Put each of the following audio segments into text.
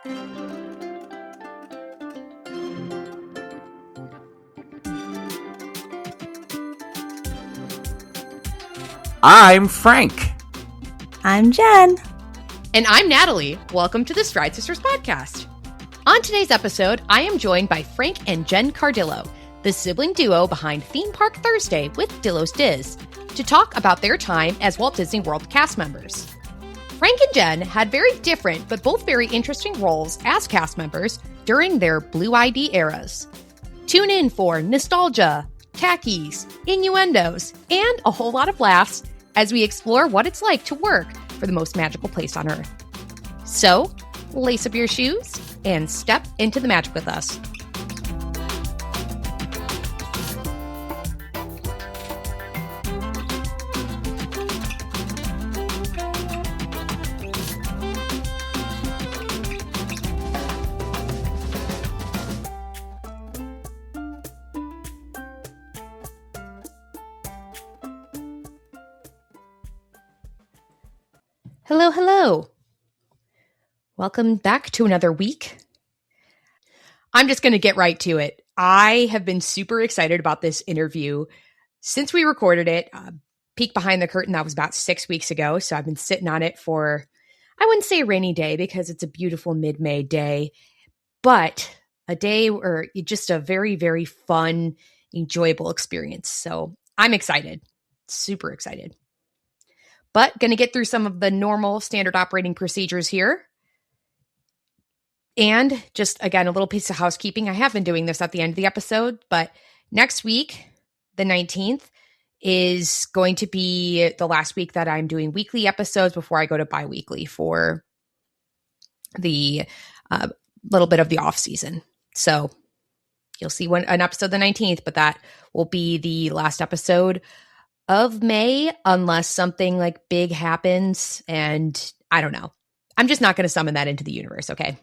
I'm Frank. I'm Jen. And I'm Natalie. Welcome to the Stride Sisters podcast. On today's episode, I am joined by Frank and Jen Cardillo, the sibling duo behind Theme Park Thursday with Dillo's Diz, to talk about their time as Walt Disney World cast members. Frank and Jen had very different but both very interesting roles as cast members during their Blue ID eras. Tune in for nostalgia, khakis, innuendos, and a whole lot of laughs as we explore what it's like to work for the most magical place on Earth. So, lace up your shoes and step into the magic with us. Hello, hello. Welcome back to another week. I'm just going to get right to it. I have been super excited about this interview since we recorded it. Peek behind the curtain, that was about 6 weeks ago. So I've been sitting on it for, I wouldn't say a rainy day because it's a beautiful mid-May day, but a day or just a very, very fun, enjoyable experience. So I'm excited, super excited. But going to get through some of the normal standard operating procedures here. And just, again, a little piece of housekeeping. I have been doing this at the end of the episode, but next week, the 19th, is going to be the last week that I'm doing weekly episodes before I go to bi-weekly for the little bit of the off season. So you'll see an episode the 19th, but that will be the last episode of May, unless something like big happens, and I don't know. I'm just not going to summon that into the universe, okay?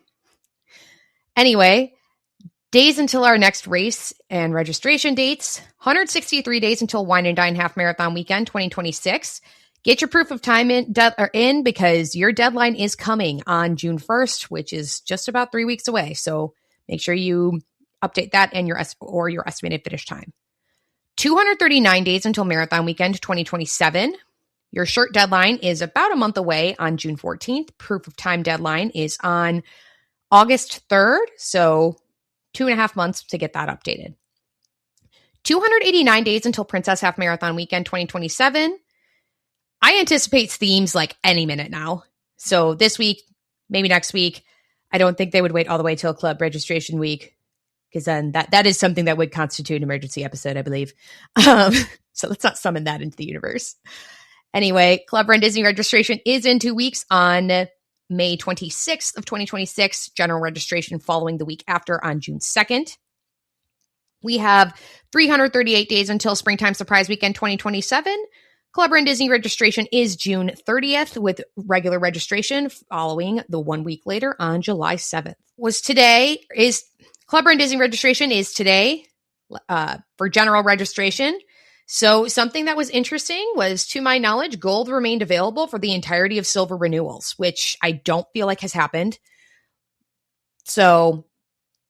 Anyway, days until our next race and registration dates, 163 days until Wine and Dine Half Marathon Weekend 2026. Get your proof of time in because your deadline is coming on June 1st, which is just about 3 weeks away. So make sure you update that and your estimated finish time. 239 days until Marathon Weekend 2027. Your shirt deadline is about a month away on June 14th. Proof of time deadline is on August 3rd, so 2.5 months to get that updated. 289 days until Princess Half Marathon Weekend 2027. I anticipate themes like any minute now. So this week, maybe next week. I don't think they would wait all the way till club registration week, because then that is something that would constitute an emergency episode, I believe. So let's not summon that into the universe. Anyway, Club Run Disney registration is in 2 weeks on May 26th of 2026. General registration following the week after on June 2nd. We have 338 days until Springtime Surprise Weekend 2027. Club Run Disney registration is June 30th with regular registration following the 1 week later on July 7th. Club Run Disney registration is today for general registration. So something that was interesting was, to my knowledge, gold remained available for the entirety of silver renewals, which I don't feel like has happened. So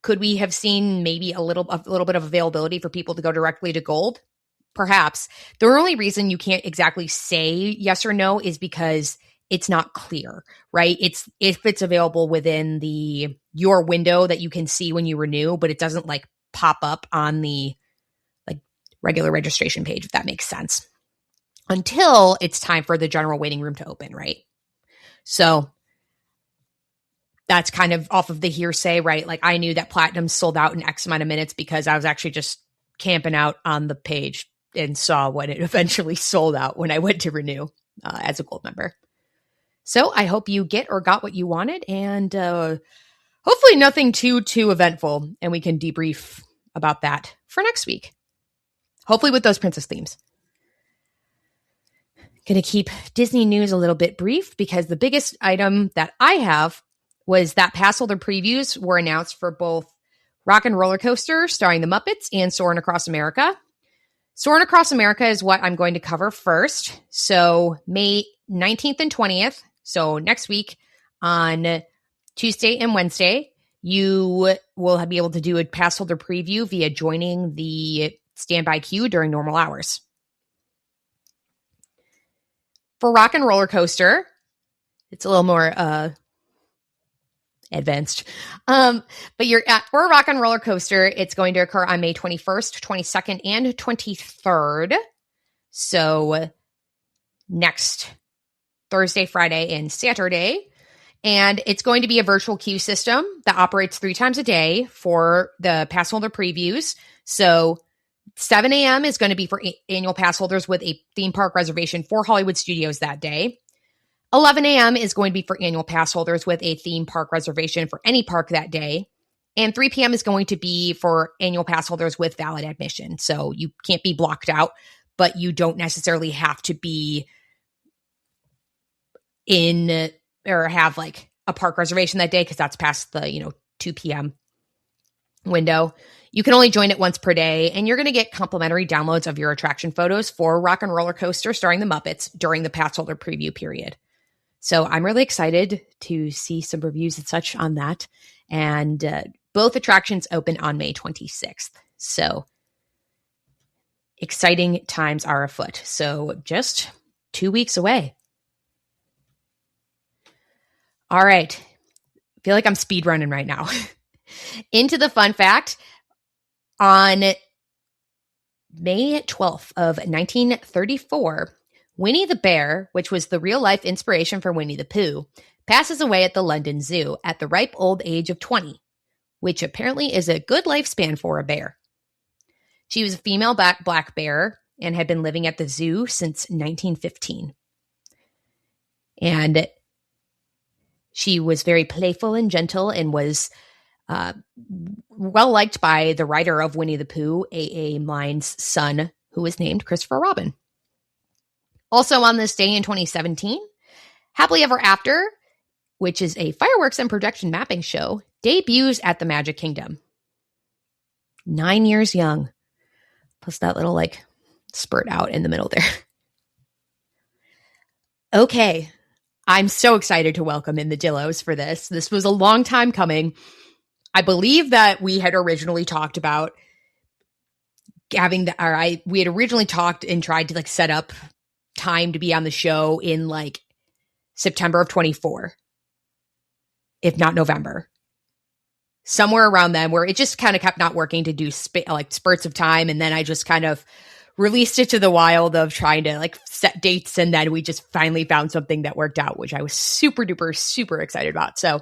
could we have seen maybe a little bit of availability for people to go directly to gold? Perhaps. The only reason you can't exactly say yes or no is because it's not clear, right? It's if it's available within your window that you can see when you renew, but it doesn't like pop up on the like regular registration page, if that makes sense, until it's time for the general waiting room to open, right? So that's kind of off of the hearsay, right? Like I knew that Platinum sold out in X amount of minutes because I was actually just camping out on the page and saw when it eventually sold out when I went to renew as a gold member. So I hope you get or got what you wanted, and hopefully nothing too eventful, and we can debrief about that for next week. Hopefully with those princess themes. Going to keep Disney news a little bit brief because the biggest item that I have was that pass holder previews were announced for both Rock and Roller Coaster starring the Muppets and Soarin' Across America. Soarin' Across America is what I'm going to cover first. So May 19th and 20th, so next week on Tuesday and Wednesday, you will be able to do a pass holder preview via joining the standby queue during normal hours. For Rock and Roller Coaster, it's a little more advanced. But for Rock and Roller Coaster, it's going to occur on May 21st, 22nd, and 23rd. So next Thursday, Friday, and Saturday. And it's going to be a virtual queue system that operates 3 times a day for the pass holder previews. So 7 a.m. is going to be for annual pass holders with a theme park reservation for Hollywood Studios that day. 11 a.m. is going to be for annual pass holders with a theme park reservation for any park that day. And 3 p.m. is going to be for annual pass holders with valid admission. So you can't be blocked out, but you don't necessarily have to be in or have like a park reservation that day because that's past the 2 p.m. window. You can only join it once per day, and you're going to get complimentary downloads of your attraction photos for Rock and Roller Coaster starring the Muppets during the pass holder preview period. So I'm really excited to see some reviews and such on that. And both attractions open on May 26th. So exciting times are afoot. So just 2 weeks away. All right. I feel like I'm speed running right now. Into the fun fact. On May 12th of 1934, Winnie the Bear, which was the real-life inspiration for Winnie the Pooh, passes away at the London Zoo at the ripe old age of 20, which apparently is a good lifespan for a bear. She was a female black bear and had been living at the zoo since 1915. And she was very playful and gentle and was well liked by the writer of Winnie the Pooh, A.A. Mine's son, who was named Christopher Robin. Also on this day in 2017, Happily Ever After, which is a fireworks and projection mapping show, debuts at the Magic Kingdom. 9 years young. Plus that little spurt out in the middle there. Okay. I'm so excited to welcome in the Dillos for this. This was a long time coming. I believe that we had originally talked about we had originally talked and tried to set up time to be on the show in September of 24, if not November. Somewhere around then, where it just kind of kept not working to do spurts of time. And then I just kind of released it to the wild of trying to set dates. And then we just finally found something that worked out, which I was super duper, super excited about. So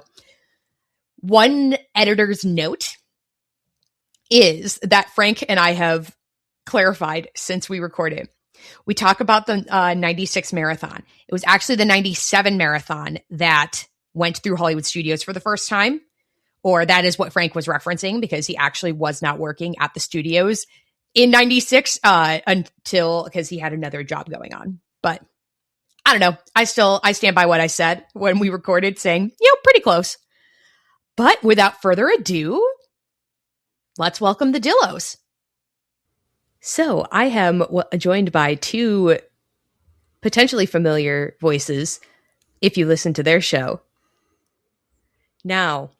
one editor's note is that Frank and I have clarified since we recorded. We talk about the 96 marathon. It was actually the 97 marathon that went through Hollywood Studios for the first time. Or that is what Frank was referencing because he actually was not working at the studios in 96 because he had another job going on. But I don't know. I stand by what I said when we recorded saying, pretty close. But without further ado, let's welcome the Dillos. So I am joined by 2 potentially familiar voices if you listen to their show. Now,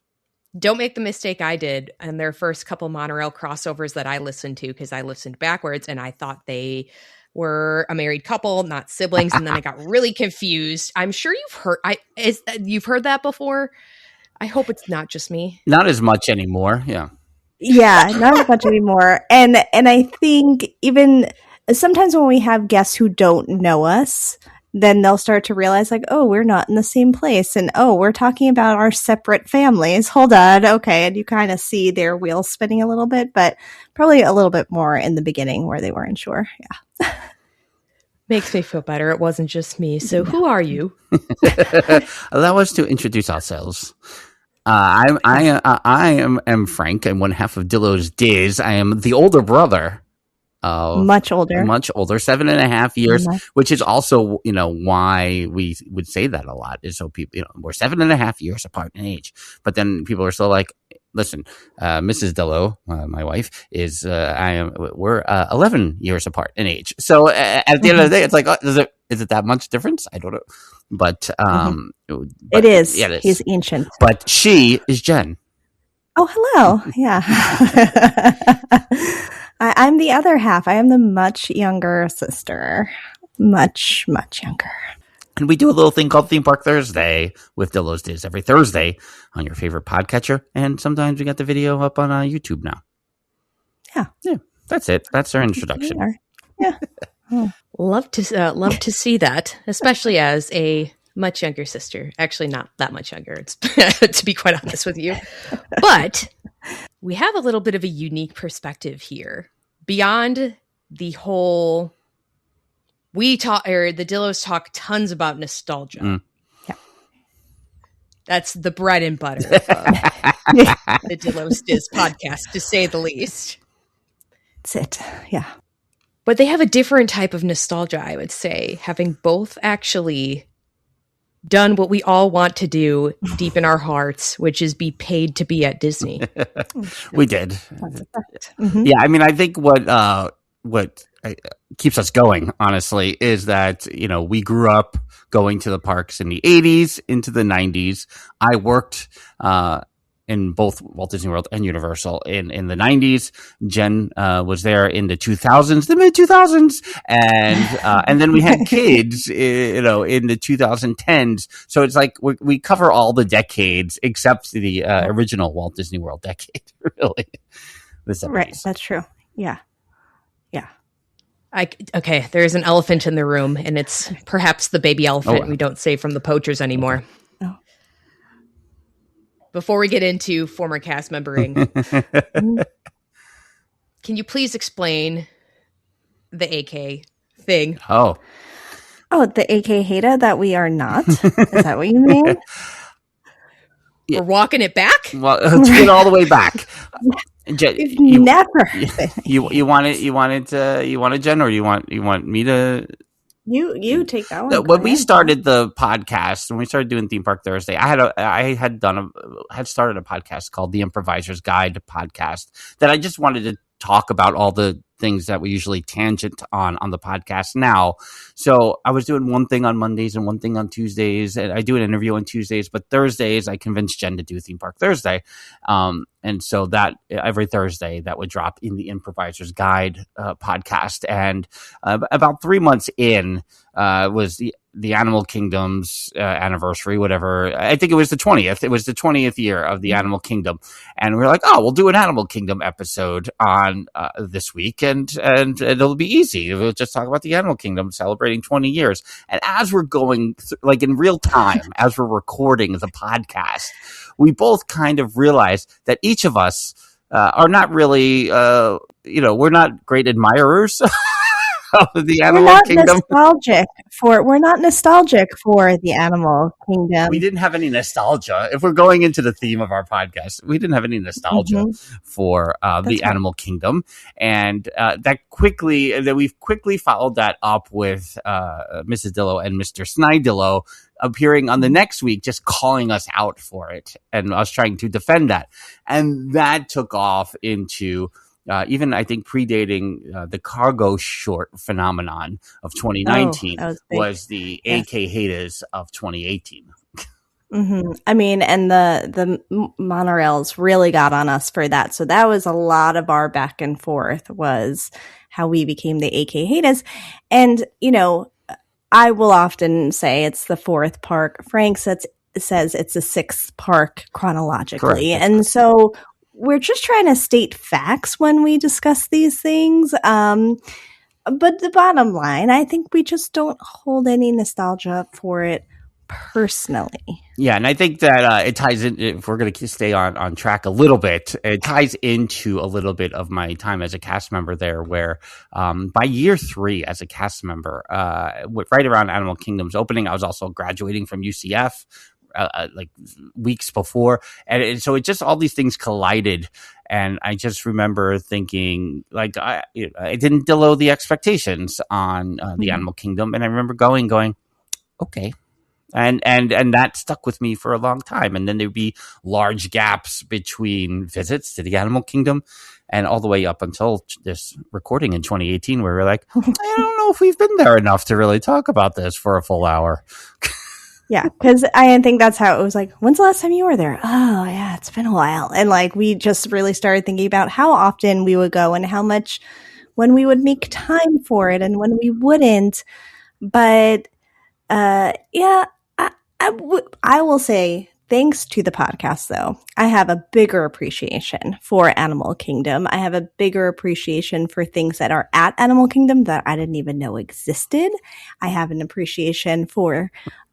don't make the mistake I did on their first couple monorail crossovers that I listened to because I listened backwards and I thought they were a married couple, not siblings, and then I got really confused. I'm sure you've heard that before. I hope it's not just me. Not as much anymore. Yeah. Yeah, not as much anymore. And I think even sometimes when we have guests who don't know us, then they'll start to realize oh, we're not in the same place. And we're talking about our separate families. Hold on. Okay. And you kind of see their wheels spinning a little bit, but probably a little bit more in the beginning where they weren't sure. Yeah. Makes me feel better. It wasn't just me. So who are you? Allow us to introduce ourselves. I am Frank. I'm one half of Dillo's Diz. I am the older brother. Much older, 7.5 years, which is also, why we would say that a lot is so people, we're 7.5 years apart in age, but then people are still listen, Mrs. Dillo, my wife we're 11 years apart in age. So at the end of the day, it's Is it that much difference? I don't know. But, it is. Yeah, it is. He's ancient. But she is Jen. Oh, hello. Yeah. I'm the other half. I am the much younger sister. Much, much younger. And we do a little thing called Theme Park Thursday with Dillo's Diz every Thursday on your favorite podcatcher. And sometimes we got the video up on YouTube now. Yeah. That's it. That's our introduction. Yeah. Oh. Love to see that, especially as a much younger sister. Actually, not that much younger, it's, to be quite honest with you. But we have a little bit of a unique perspective here. Beyond the whole, the Dillos talk tons about nostalgia. Yeah. That's the bread and butter of the Dillos Diz podcast, to say the least. That's it. Yeah. But they have a different type of nostalgia, I would say, having both actually done what we all want to do deep in our hearts, which is be paid to be at Disney. We did. Mm-hmm. Yeah, I mean, I think what keeps us going, honestly, is that, we grew up going to the parks in the 80s into the 90s. I worked in both Walt Disney World and Universal in the 90s. Jen was there in the 2000s, the mid 2000s, and then we had kids, in the 2010s. So it's like we cover all the decades except the original Walt Disney World decade. Really, the 70s. Right, that's true. Yeah. Okay, there is an elephant in the room, and it's perhaps the baby elephant we don't save from the poachers anymore. Oh. Before we get into former cast membering, can you please explain the AK thing? Oh, the AK hater that we are not? Is that what you mean? We're walking it back? Well, let's get all the way back. Never. You want it, Jen, or you want me to? You take that one. When we started the podcast, when we started doing Theme Park Thursday, I had started a podcast called The Improviser's Guide podcast that I just wanted to talk about all the things that we usually tangent on the podcast now. So I was doing one thing on Mondays and one thing on Tuesdays, and I do an interview on Tuesdays, but Thursdays I convinced Jen to do Theme Park Thursday. And so that every Thursday that would drop in the Improviser's Guide podcast. And about 3 months in was the Animal Kingdom's anniversary, whatever. I think it was the 20th. It was the 20th year of the Animal Kingdom. And we were like, we'll do an Animal Kingdom episode on this week, and it'll be easy. We'll just talk about the Animal Kingdom celebrating 20 years. And as we're going, like in real time, as we're recording the podcast, we both kind of realized that each of us are not really, we're not great admirers of the Animal Kingdom. We're not nostalgic for the Animal Kingdom. We didn't have any nostalgia. If we're going into the theme of our podcast, we didn't have any nostalgia for the Animal Kingdom, and we've quickly followed that up with Mrs. Dillo and Mr. Snidillo appearing on the next week, just calling us out for it, and us trying to defend that, and that took off into. Even I think predating the cargo short phenomenon of 2019 was the AK haters of 2018. Mm-hmm. I mean, and the monorails really got on us for that. So that was a lot of our back and forth, was how we became the AK haters. And, I will often say it's the fourth park. Frank says it's the sixth park chronologically. Correct. And so we're just trying to state facts when we discuss these things. But the bottom line, I think we just don't hold any nostalgia for it personally. Yeah, and I think that it ties in, if we're going to stay on track a little bit, it ties into a little bit of my time as a cast member there, where by year 3 as a cast member, right around Animal Kingdom's opening, I was also graduating from UCF, like weeks before, and so it just, all these things collided, and I just remember thinking, like, I didn't Dillo the expectations on the Animal Kingdom, and I remember going, okay, And that stuck with me for a long time. And then there'd be large gaps between visits to the animal kingdom and all the way up until this recording in 2018 where we're like, I don't know if we've been there enough to really talk about this for a full hour. Yeah, because I think that's how it was like, when's the last time you were there? Oh, yeah, it's been a while. And like, we just really started thinking about how often we would go and how much when we would make time for it and when we wouldn't. But yeah, I will say, thanks to the podcast, though, I have a bigger appreciation for Animal Kingdom. I have a bigger appreciation for things that are at Animal Kingdom that I didn't even know existed. I have an appreciation for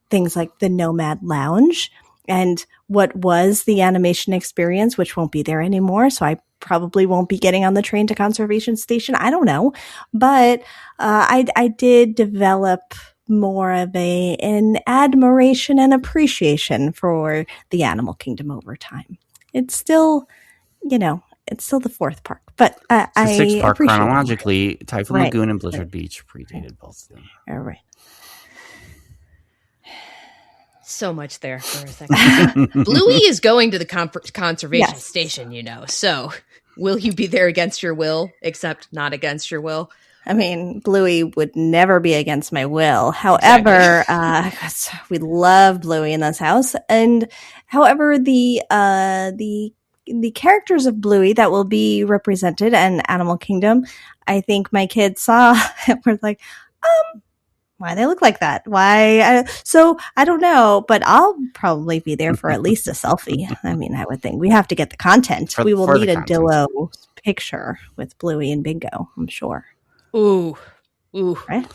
things like the Nomad Lounge and what was the animation experience, which won't be there anymore. So I probably won't be getting on the train to Conservation Station. I don't know. But I did develop more of an admiration and appreciation for the Animal Kingdom over time. It's still, it's still the fourth park, but the sixth park appreciate chronologically. Typhoon Lagoon and Blizzard Beach predated both of them. All right. So much there for a second. Bluey is going to the conservation station, so will you be there against your will, except not against your will? I mean, Bluey would never be against my will. However, we love Bluey in this house. And however, the characters of Bluey that will be represented in Animal Kingdom, I think my kids saw and were like, why they look like that? Why? So I don't know, but I'll probably be there for at least a selfie. I mean, I would think we have to get the content. We will need a Dillo picture with Bluey and Bingo, I'm sure. Ooh. Right?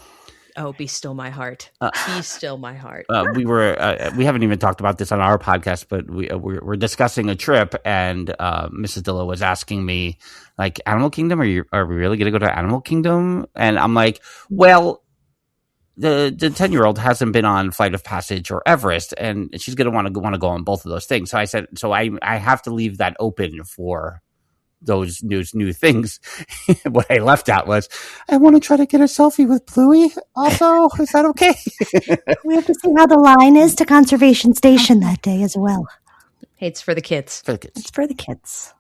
Oh, be still my heart. Be still my heart. We haven't even talked about this on our podcast, but we're discussing a trip, and Mrs. Dillo was asking me, like, Animal Kingdom? Are we really going to go to Animal Kingdom? And I'm like, well, the 10-year-old hasn't been on Flight of Passage or Everest, and she's going to want to go on both of those things. So I said, I have to leave that open for those new things. What I left out was, I want to try to get a selfie with Bluey. Also, is that okay? We have to see how the line is to Conservation Station that day as well. Hey, it's for the kids. It's for the kids.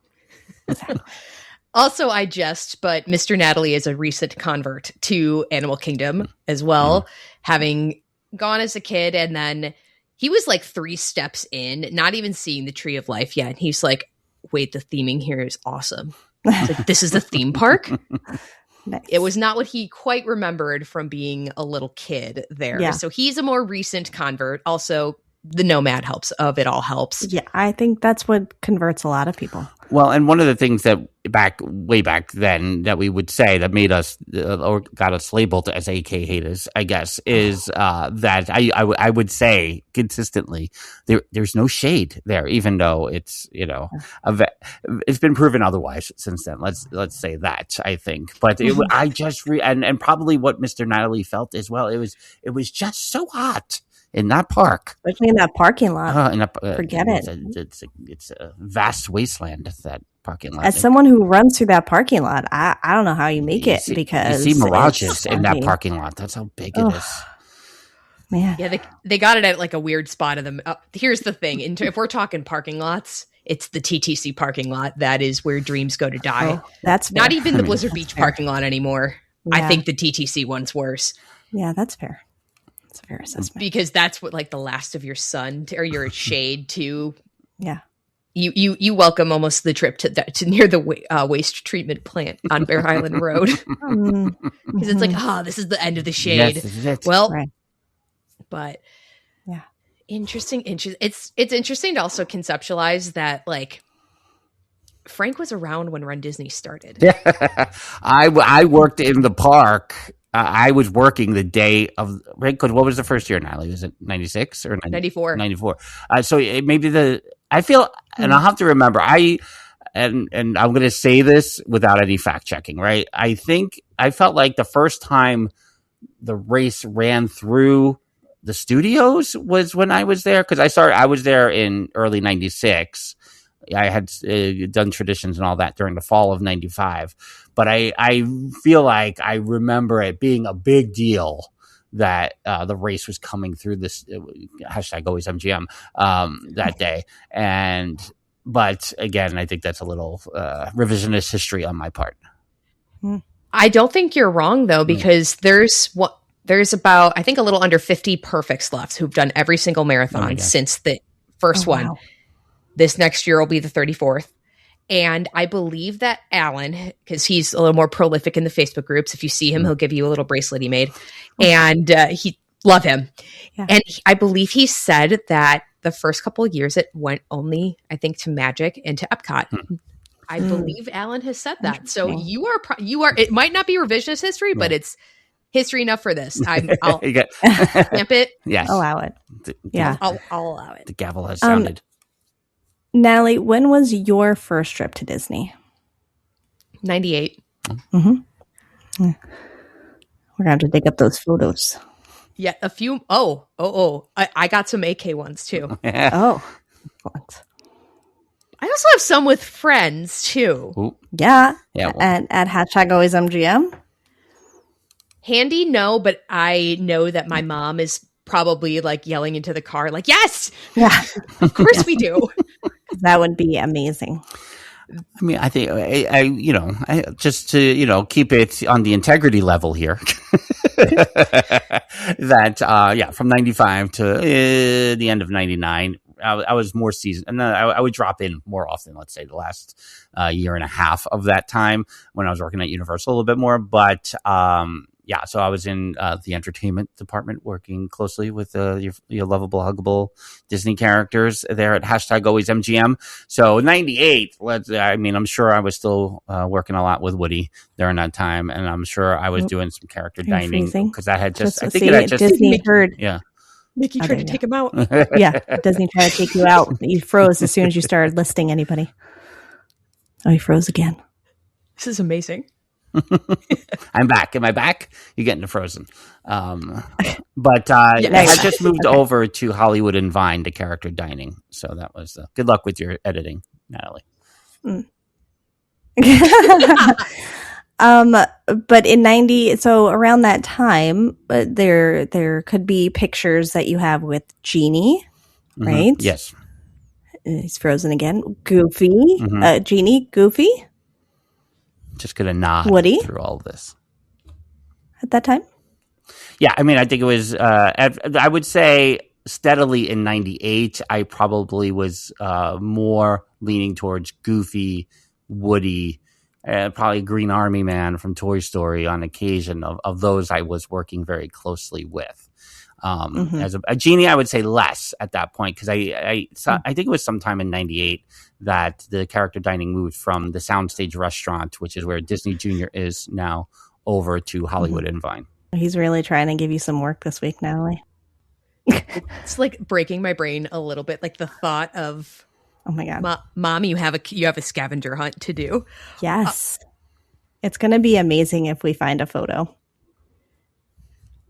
Also, I jest, but Mr. Natalie is a recent convert to Animal Kingdom as well, having gone as a kid, and then he was like 3 steps in, not even seeing the Tree of Life yet, and he's like, wait, the theming here is awesome. Like, this is the theme park? Nice. It was not what he quite remembered from being a little kid there. Yeah. So he's a more recent convert. Also, the Nomad helps. Yeah, I think that's what converts a lot of people. Well, and one of the things that way back then that we would say that made us or got us labeled as AK haters, I guess, is that I would say consistently there's no shade there, even though it's it's been proven otherwise since then. Let's say that, I think, but I just and probably what Mr. Natalie felt as well. It was just so hot in that park, especially in that parking lot. Forget it. It's a vast wasteland, that parking lot. As someone who runs through that parking lot, I don't know how you make it, because you see mirages in that parking lot. That's how big it is. Man, yeah, they got it at like a weird spot of them. Here's the thing: if we're talking parking lots, it's the TTC parking lot that is where dreams go to die. Oh, that's fair. Not even the Blizzard Beach parking lot anymore. Yeah. I think the TTC one's worse. Yeah, that's fair. It's a fair assessment, because that's what, like, the last of your sun or your shade to. Yeah, you welcome almost the trip to near the waste treatment plant on Bear Island Road, because it's like, this is the end of the shade. Yes, right. But yeah, interesting. It's interesting to also conceptualize that, like, Frank was around when Run Disney started. Yeah, I worked in the park. I was working the day of, right? Because what was the first year, Natalie? Was it 96 or 94? 94. So it maybe I feel, and I'll have to remember, and I'm going to say this without any fact checking, right? I think I felt like the first time the race ran through the studios was when I was there, because I was there in early 96. I had done traditions and all that during the fall of 95. But I feel like I remember it being a big deal that the race was coming through this hashtag always MGM that day. But again, I think that's a little revisionist history on my part. I don't think you're wrong though, because there's about, I think, a little under 50 perfects left who've done every single marathon since the first one. Wow. This next year will be the 34th. And I believe that Alan, because he's a little more prolific in the Facebook groups, if you see him, he'll give you a little bracelet he made. And he love him. Yeah. And I believe he said that the first couple of years it went only, I think, to Magic and to Epcot. I believe Alan has said that. So you are, it might not be revisionist history, but it's history enough for this. I'll stamp it. Yes. Allow it. I'll allow it. The gavel has sounded. Natalie, when was your first trip to Disney? 98. Mm-hmm. We're going to have to dig up those photos. Yeah, a few. I got some AK ones too. Oh. I also have some with friends too. Ooh. Yeah. Well. And at hashtag always MGM. Handy, no, but I know that my mom is probably like yelling into the car, like, yes, yeah, of course we do. That would be amazing. I mean, I think I just to keep it on the integrity level here. That from 95 to the end of 99, I was more seasoned, and then I would drop in more often. Let's say the last year and a half of that time when I was working at Universal a little bit more, but. So I was in the entertainment department working closely with your lovable, huggable Disney characters there at hashtag always MGM. So 98, I'm sure I was still working a lot with Woody during that time. And I'm sure I was doing some character dining because I had just, Disney heard. Yeah. Mickey tried to take him out. Yeah. Disney tried to take you out. You froze as soon as you started listing anybody. Oh, he froze again. This is amazing. I'm back. Am I back? You're getting to Frozen. But I just moved over to Hollywood and Vine to character dining. So that was good luck with your editing, Natalie. But in 90, so around that time, there could be pictures that you have with Genie, right? Yes. He's frozen again. Goofy, Genie, Goofy. Just gonna nod Woody? Through all of this at that time. Yeah, I mean, I think it was. I would say steadily in 98. I probably was more leaning towards Goofy, Woody, probably Green Army Man from Toy Story on occasion. Of those, I was working very closely with. As a Genie, I would say less at that point because I think it was sometime in 98 that the character dining moved from the Soundstage restaurant, which is where Disney Junior is now, over to Hollywood and Vine. He's really trying to give you some work this week, Natalie. It's like breaking my brain a little bit, like the thought of, oh my God, Mom, you have a scavenger hunt to do. Yes, it's going to be amazing if we find a photo.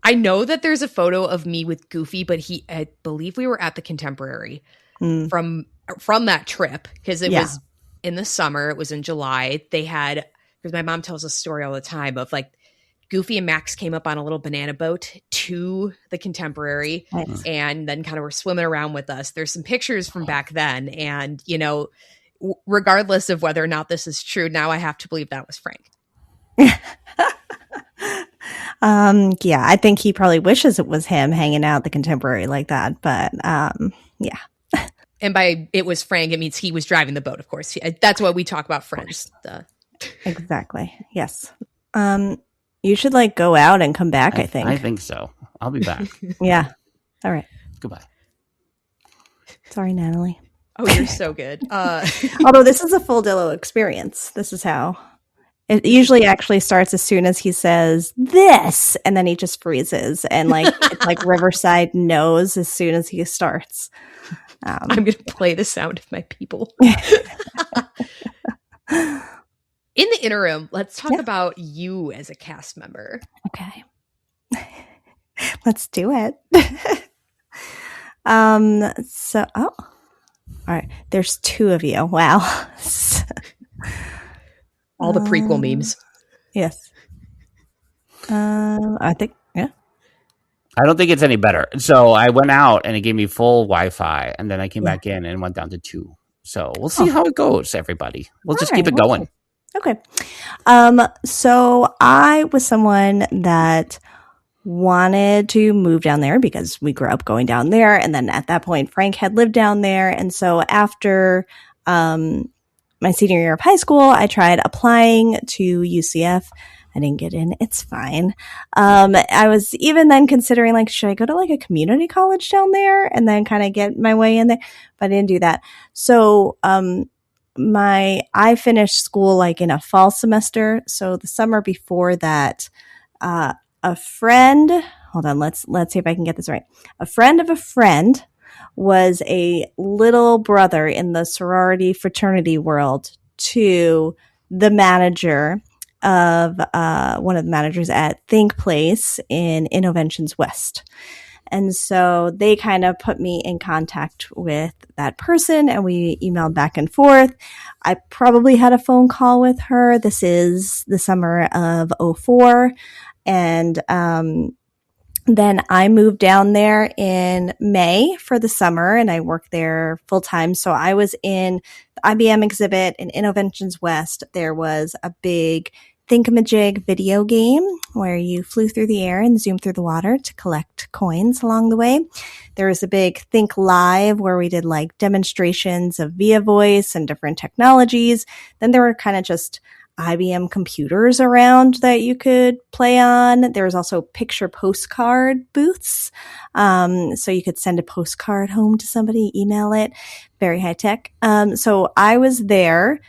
I know that there's a photo of me with Goofy, but I believe we were at the Contemporary from that trip because it was in the summer. It was in July. They had, because my mom tells a story all the time of like Goofy and Max came up on a little banana boat to the Contemporary and then kind of were swimming around with us. There's some pictures from back then. And, regardless of whether or not this is true, now I have to believe that was Frank. I think he probably wishes it was him hanging out at the Contemporary like that, but yeah. And by it was Frank, it means he was driving the boat, of course. That's what we talk about friends. Exactly. Yes. You should go out and come back, I think. I think so. I'll be back. Yeah. All right. Goodbye. Sorry, Natalie. Oh, you're so good. Although this is a full Dillo experience. This is how. It usually actually starts as soon as he says this, and then he just freezes. And it's like Riverside knows as soon as he starts. I'm going to play the sound of my people. In the interim, let's talk about you as a cast member. Okay. Let's do it. All right. There's two of you. Wow. All the prequel memes. Yes. I think, yeah. I don't think it's any better. So I went out and it gave me full Wi-Fi, and then I came back in and went down to 2. So we'll see how it goes, everybody. We'll just keep it going. Okay. So I was someone that wanted to move down there because we grew up going down there. And then at that point, Frank had lived down there. And so after my senior year of high school, I tried applying to UCF. I didn't get in. It's fine. I was even then considering, like, should I go to like a community college down there and then kind of get my way in there? But I didn't do that. So I finished school like in a fall semester. So the summer before that, a friend, hold on, let's see if I can get this right. A friend of a friend was a little brother in the sorority fraternity world to the manager of one of the managers at Think Place in Innoventions West. And so they kind of put me in contact with that person, and we emailed back and forth. I probably had a phone call with her. This is the summer of 2004. And then I moved down there in May for the summer, and I worked there full time. So I was in the IBM exhibit in Innoventions West. There was a big thingamajig video game where you flew through the air and zoomed through the water to collect coins along the way. There was a big Think Live where we did like demonstrations of Via Voice and different technologies. Then there were kind of just IBM computers around that you could play on. There was also picture postcard booths. So you could send a postcard home to somebody, email it, very high tech. So I was there.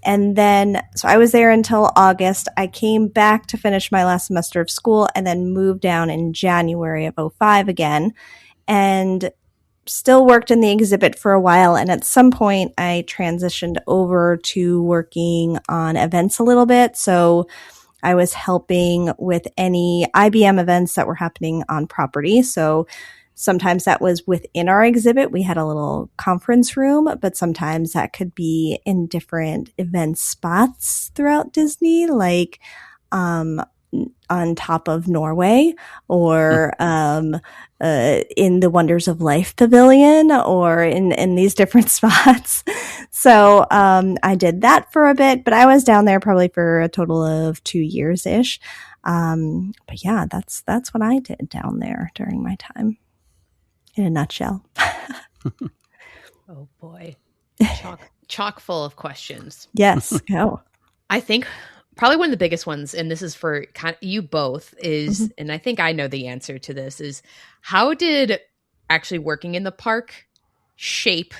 And then, so I was there until August. I came back to finish my last semester of school and then moved down in January of 2005 again, and still worked in the exhibit for a while. And at some point I transitioned over to working on events a little bit. So I was helping with any IBM events that were happening on property. So sometimes that was within our exhibit. We had a little conference room, but sometimes that could be in different event spots throughout Disney, like on top of Norway, or in the Wonders of Life Pavilion, or in these different spots. So I did that for a bit, but I was down there probably for a total of 2 years-ish. But yeah, that's what I did down there during my time. In a nutshell. Oh boy. Chock full of questions. Yes. Go. I think probably one of the biggest ones, and this is for kind of you both, is, and I think I know the answer to this, is how did actually working in the park shape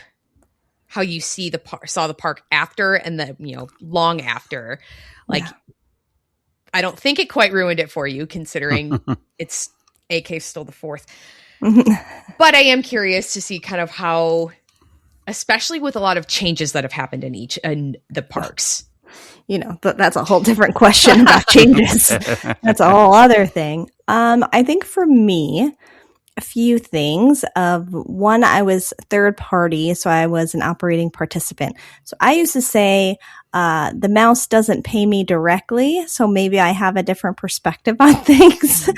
how you see saw the park after and the, long after? Like, yeah. I don't think it quite ruined it for you, considering it's AK still the fourth. But I am curious to see kind of how, especially with a lot of changes that have happened in the parks. But that's a whole different question about changes. That's a whole other thing. I think for me, a few things. One, I was third party, so I was an operating participant. So I used to say, the mouse doesn't pay me directly, so maybe I have a different perspective on things.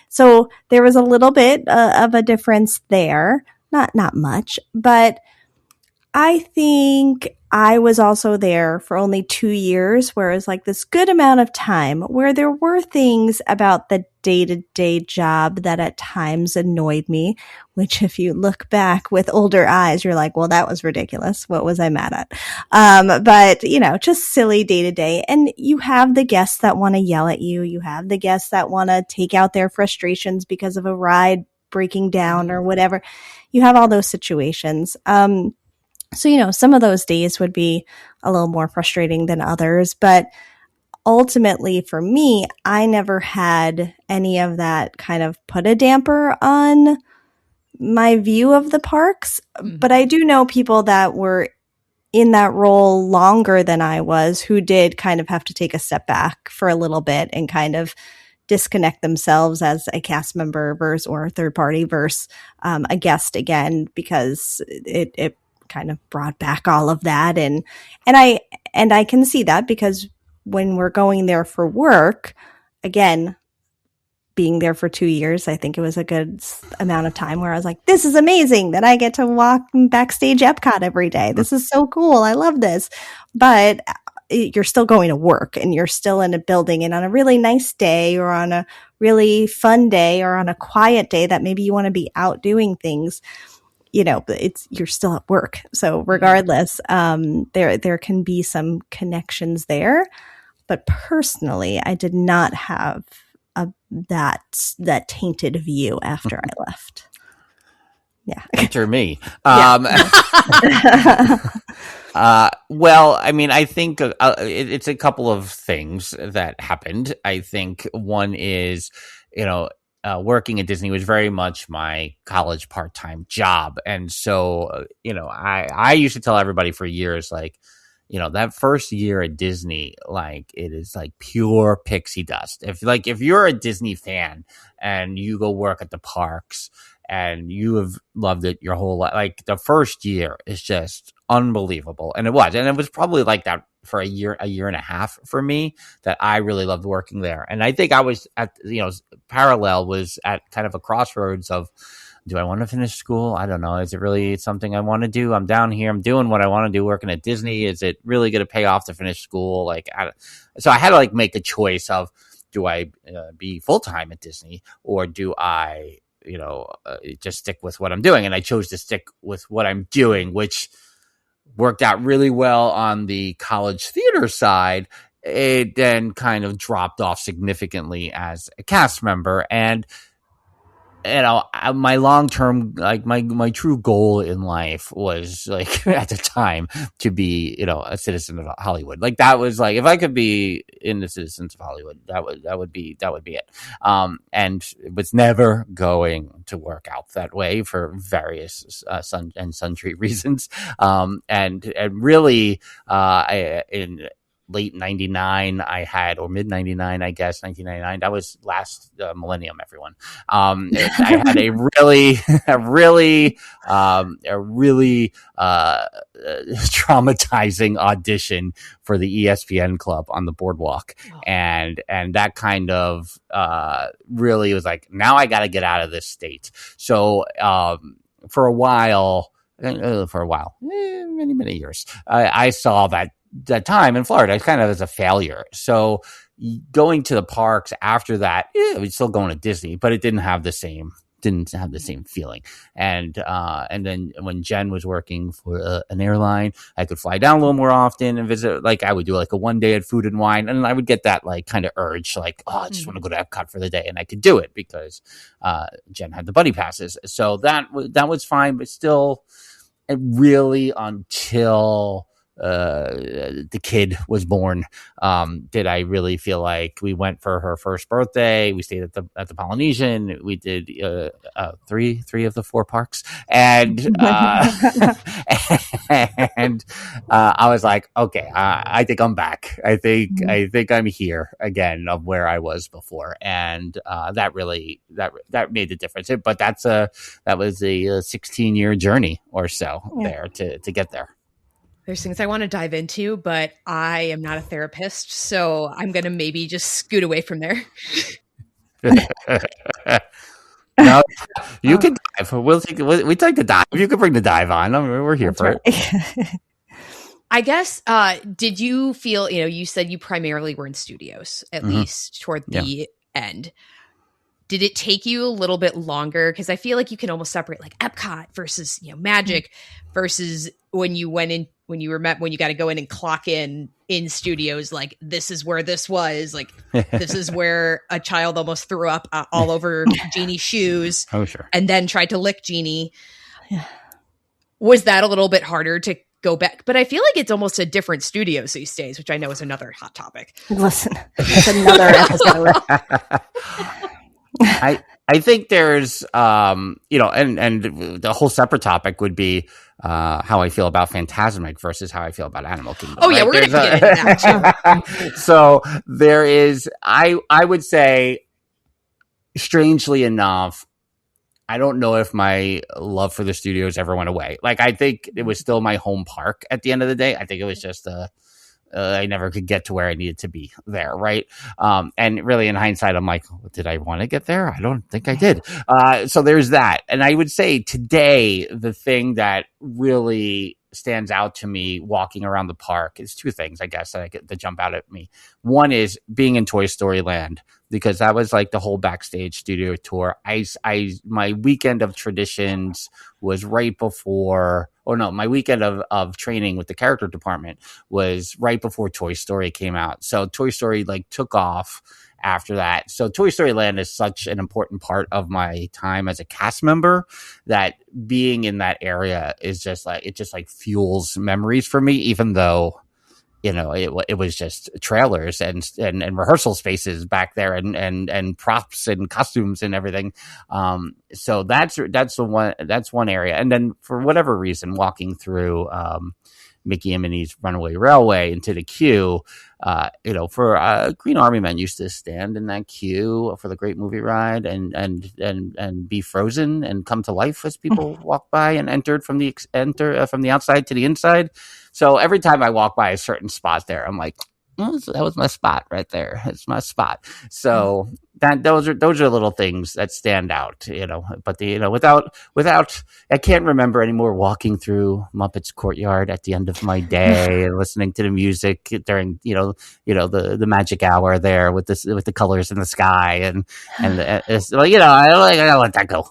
So there was a little bit of a difference there. Not much, but I think I was also there for only 2 years, where it was like this good amount of time where there were things about the day-to-day job that at times annoyed me, which if you look back with older eyes, you're like, well, that was ridiculous. What was I mad at? But, just silly day-to-day. And you have the guests that want to yell at you. You have the guests that want to take out their frustrations because of a ride breaking down or whatever. You have all those situations. So, some of those days would be a little more frustrating than others, but ultimately for me, I never had any of that kind of put a damper on my view of the parks. But I do know people that were in that role longer than I was, who did kind of have to take a step back for a little bit and kind of disconnect themselves as a cast member or third party versus a guest again, because it kind of brought back all of that. And I can see that, because when we're going there for work, again, being there for 2 years, I think it was a good amount of time where I was like, this is amazing that I get to walk backstage Epcot every day. This is so cool. I love this. But you're still going to work and you're still in a building, and on a really nice day or on a really fun day or on a quiet day that maybe you want to be out doing things, you're still at work. So regardless, there can be some connections there. But personally, I did not have that tainted view after I left. Yeah. Enter me. Well, I mean, I think it's a couple of things that happened. I think one is, working at Disney was very much my college part-time job. And so, I used to tell everybody for years, like, that first year at Disney, like, it is like pure pixie dust. If you're a Disney fan and you go work at the parks and you have loved it your whole life, like, the first year is just unbelievable. And it was probably like that for a year and a half for me, that I really loved working there. And I think I was at, parallel was at kind of a crossroads of, do I want to finish school? I don't know. Is it really something I want to do? I'm down here. I'm doing what I want to do working at Disney. Is it really going to pay off to finish school? So I had to make a choice of, do I be full-time at Disney, or do I, just stick with what I'm doing? And I chose to stick with what I'm doing, which worked out really well on the college theater side. It then kind of dropped off significantly as a cast member. And my long-term, my true goal in life was, at the time, to be, a citizen of Hollywood. That was if I could be in the Citizens of Hollywood, that would be it. And it was never going to work out that way for various sundry reasons. And really, in late 99 I had, or mid 99, I guess 1999, that was last millennium, everyone. I had a really traumatizing audition for the ESPN club on the boardwalk. And that kind of really was like, now I got to get out of this state. So for a while, many years, I saw that time in Florida kind of as a failure. So going to the parks after that, it was still going to Disney, but it didn't have the same feeling. And then when Jen was working for an airline, I could fly down a little more often and visit. I would do a one day at Food and Wine, and I would get that kind of urge, I just want to go to Epcot for the day, and I could do it because Jen had the buddy passes. So that was fine, but still, it really until the kid was born, did I really feel like we went for her first birthday. We stayed at the Polynesian. We did three of the 4 parks, and and I was like, okay, I think I'm back. I think I'm here again, of where I was before, and that really that made the difference. But that was a 16-year journey or so there to get there. There's things I want to dive into, but I am not a therapist, so I'm going to maybe just scoot away from there. No, you can dive. We take the dive. You can bring the dive on. We're here for it. I guess, did you feel, you said you primarily were in studios, at least toward the end. Did it take you a little bit longer? Because I feel like you can almost separate Epcot versus, Magic versus when you went in, when you got to go in and clock in studios, this is where this was, this is where a child almost threw up all over Genie's shoes. Oh, sure. And then tried to lick Genie. Yeah. Was that a little bit harder to go back? But I feel like it's almost a different studio these days, which I know is another hot topic. Listen, it's another episode. I think there's, and the whole separate topic would be how I feel about Fantasmic versus how I feel about Animal Kingdom. Oh, yeah, we're going to get into that, too. So there is, I would say, strangely enough, I don't know if my love for the studios ever went away. I think it was still my home park at the end of the day. I think it was just I never could get to where I needed to be there, right? And really, in hindsight, I'm like, did I want to get there? I don't think I did. So there's that. And I would say today, the thing that really stands out to me walking around the park is two things, I guess, that jump out at me. One is being in Toy Story Land, because that was like the whole backstage studio tour. My weekend of traditions was right before, my weekend of training with the character department was right before Toy Story came out. So Toy Story like took off after that. So Toy Story Land is such an important part of my time as a cast member that being in that area is just like, it just like fuels memories for me, even though, it was just trailers and rehearsal spaces back there and props and costumes and everything. So that's one area. And then for whatever reason, walking through, Mickey and Minnie's Runaway Railway into the queue, for Green Army Men used to stand in that queue for the Great Movie Ride and be frozen and come to life as people walked by and entered from the outside to the inside. So every time I walk by a certain spot there, I'm like, that was my spot right there. It's my spot. So those are little things that stand out, but without, I can't remember anymore walking through Muppets Courtyard at the end of my day and listening to the music during, the magic hour there with the colors in the sky and it's like, I gotta let that go.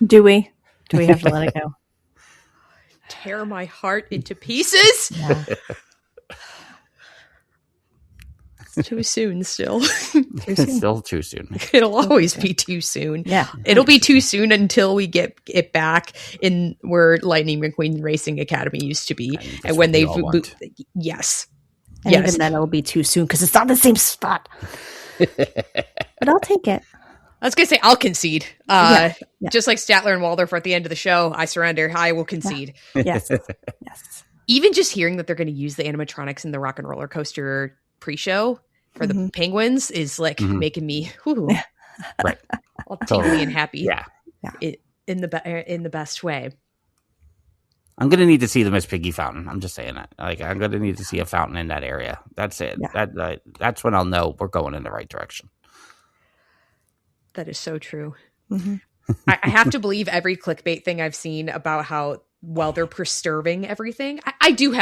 Do we have to let it go? Tear my heart into pieces. Yeah. It's too soon still. It's still too soon. It'll always be too soon. Yeah. It'll be too soon until we get it back in where Lightning McQueen Racing Academy used to be. And when they yes. And even then it'll be too soon because it's not the same spot. But I'll take it. I was going to say, I'll concede. Just like Statler and Waldorf at the end of the show, I surrender. I will concede. Yeah. Yes. Even just hearing that they're going to use the animatronics in the Rock and Roller Coaster pre-show for the penguins is like making me right, all tingly and happy. Yeah. In the best way. I'm gonna need to see the Miss Piggy fountain. I'm just saying that. Like, I'm gonna need to see a fountain in that area. That's it. Yeah. That's when I'll know we're going in the right direction. That is so true. Mm-hmm. I have to believe every clickbait thing I've seen about how they're preserving everything. I do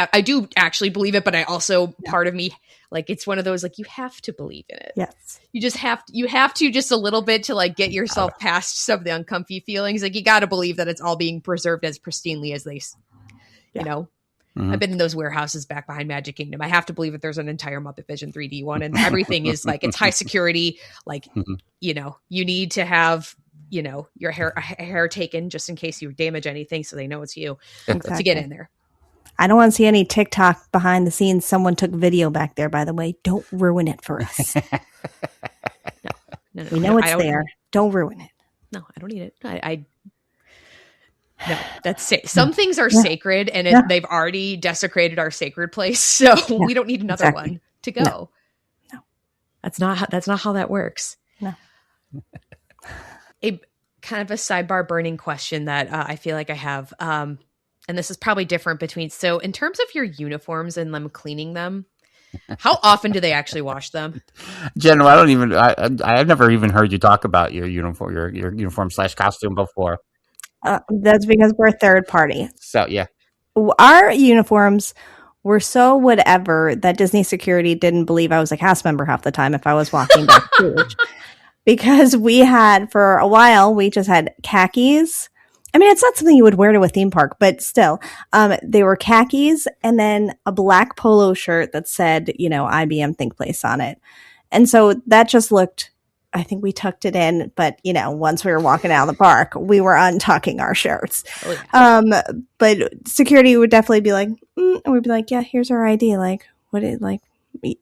actually believe it, but I also part of me, like, it's one of those, like, you have to believe in it. Yes. You have to just a little bit to like get yourself past some of the uncomfy feelings. Like, you got to believe that it's all being preserved as pristinely as they, I've been in those warehouses back behind Magic Kingdom. I have to believe that there's an entire Muppet Vision 3D one and everything is like, it's high security. Like, you need to have, your hair taken just in case you damage anything so they know it's you to get in there. I don't want to see any TikTok behind the scenes. Someone took video back there, by the way. Don't ruin it for us. No, we know it's there. Don't ruin it. No, I don't need it. No, that's some things are sacred and they've already desecrated our sacred place. So we don't need another one to go. No. That's not how that works. No. A kind of a sidebar burning question that I feel like I have, and this is probably different so in terms of your uniforms and them cleaning them, how often do they actually wash them? Jen, I've never even heard you talk about your uniform / costume before. That's because we're third party. So, yeah. Our uniforms were so whatever that Disney security didn't believe I was a cast member half the time if I was walking backstage. Because we had, for a while, we just had khakis. I mean, it's not something you would wear to a theme park, but still, they were khakis and then a black polo shirt that said, IBM Think Place on it. And so that just looked, I think we tucked it in, but, once we were walking out of the park, we were untucking our shirts. Oh, yeah. But security would definitely be like, and we'd be like, yeah, here's our ID. Like, what is like?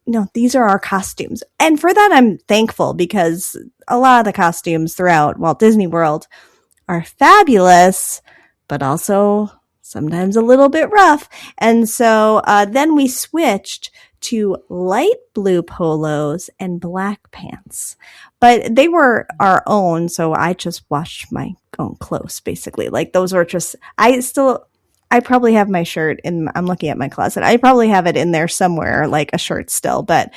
No, these are our costumes. And for that, I'm thankful because a lot of the costumes throughout Walt Disney World are fabulous, but also sometimes a little bit rough. And so then we switched to light blue polos and black pants. But they were our own, so I just washed my own clothes, basically. Like, those were just, I I probably have my shirt in. I'm looking at my closet. I probably have it in there somewhere, like a shirt still. But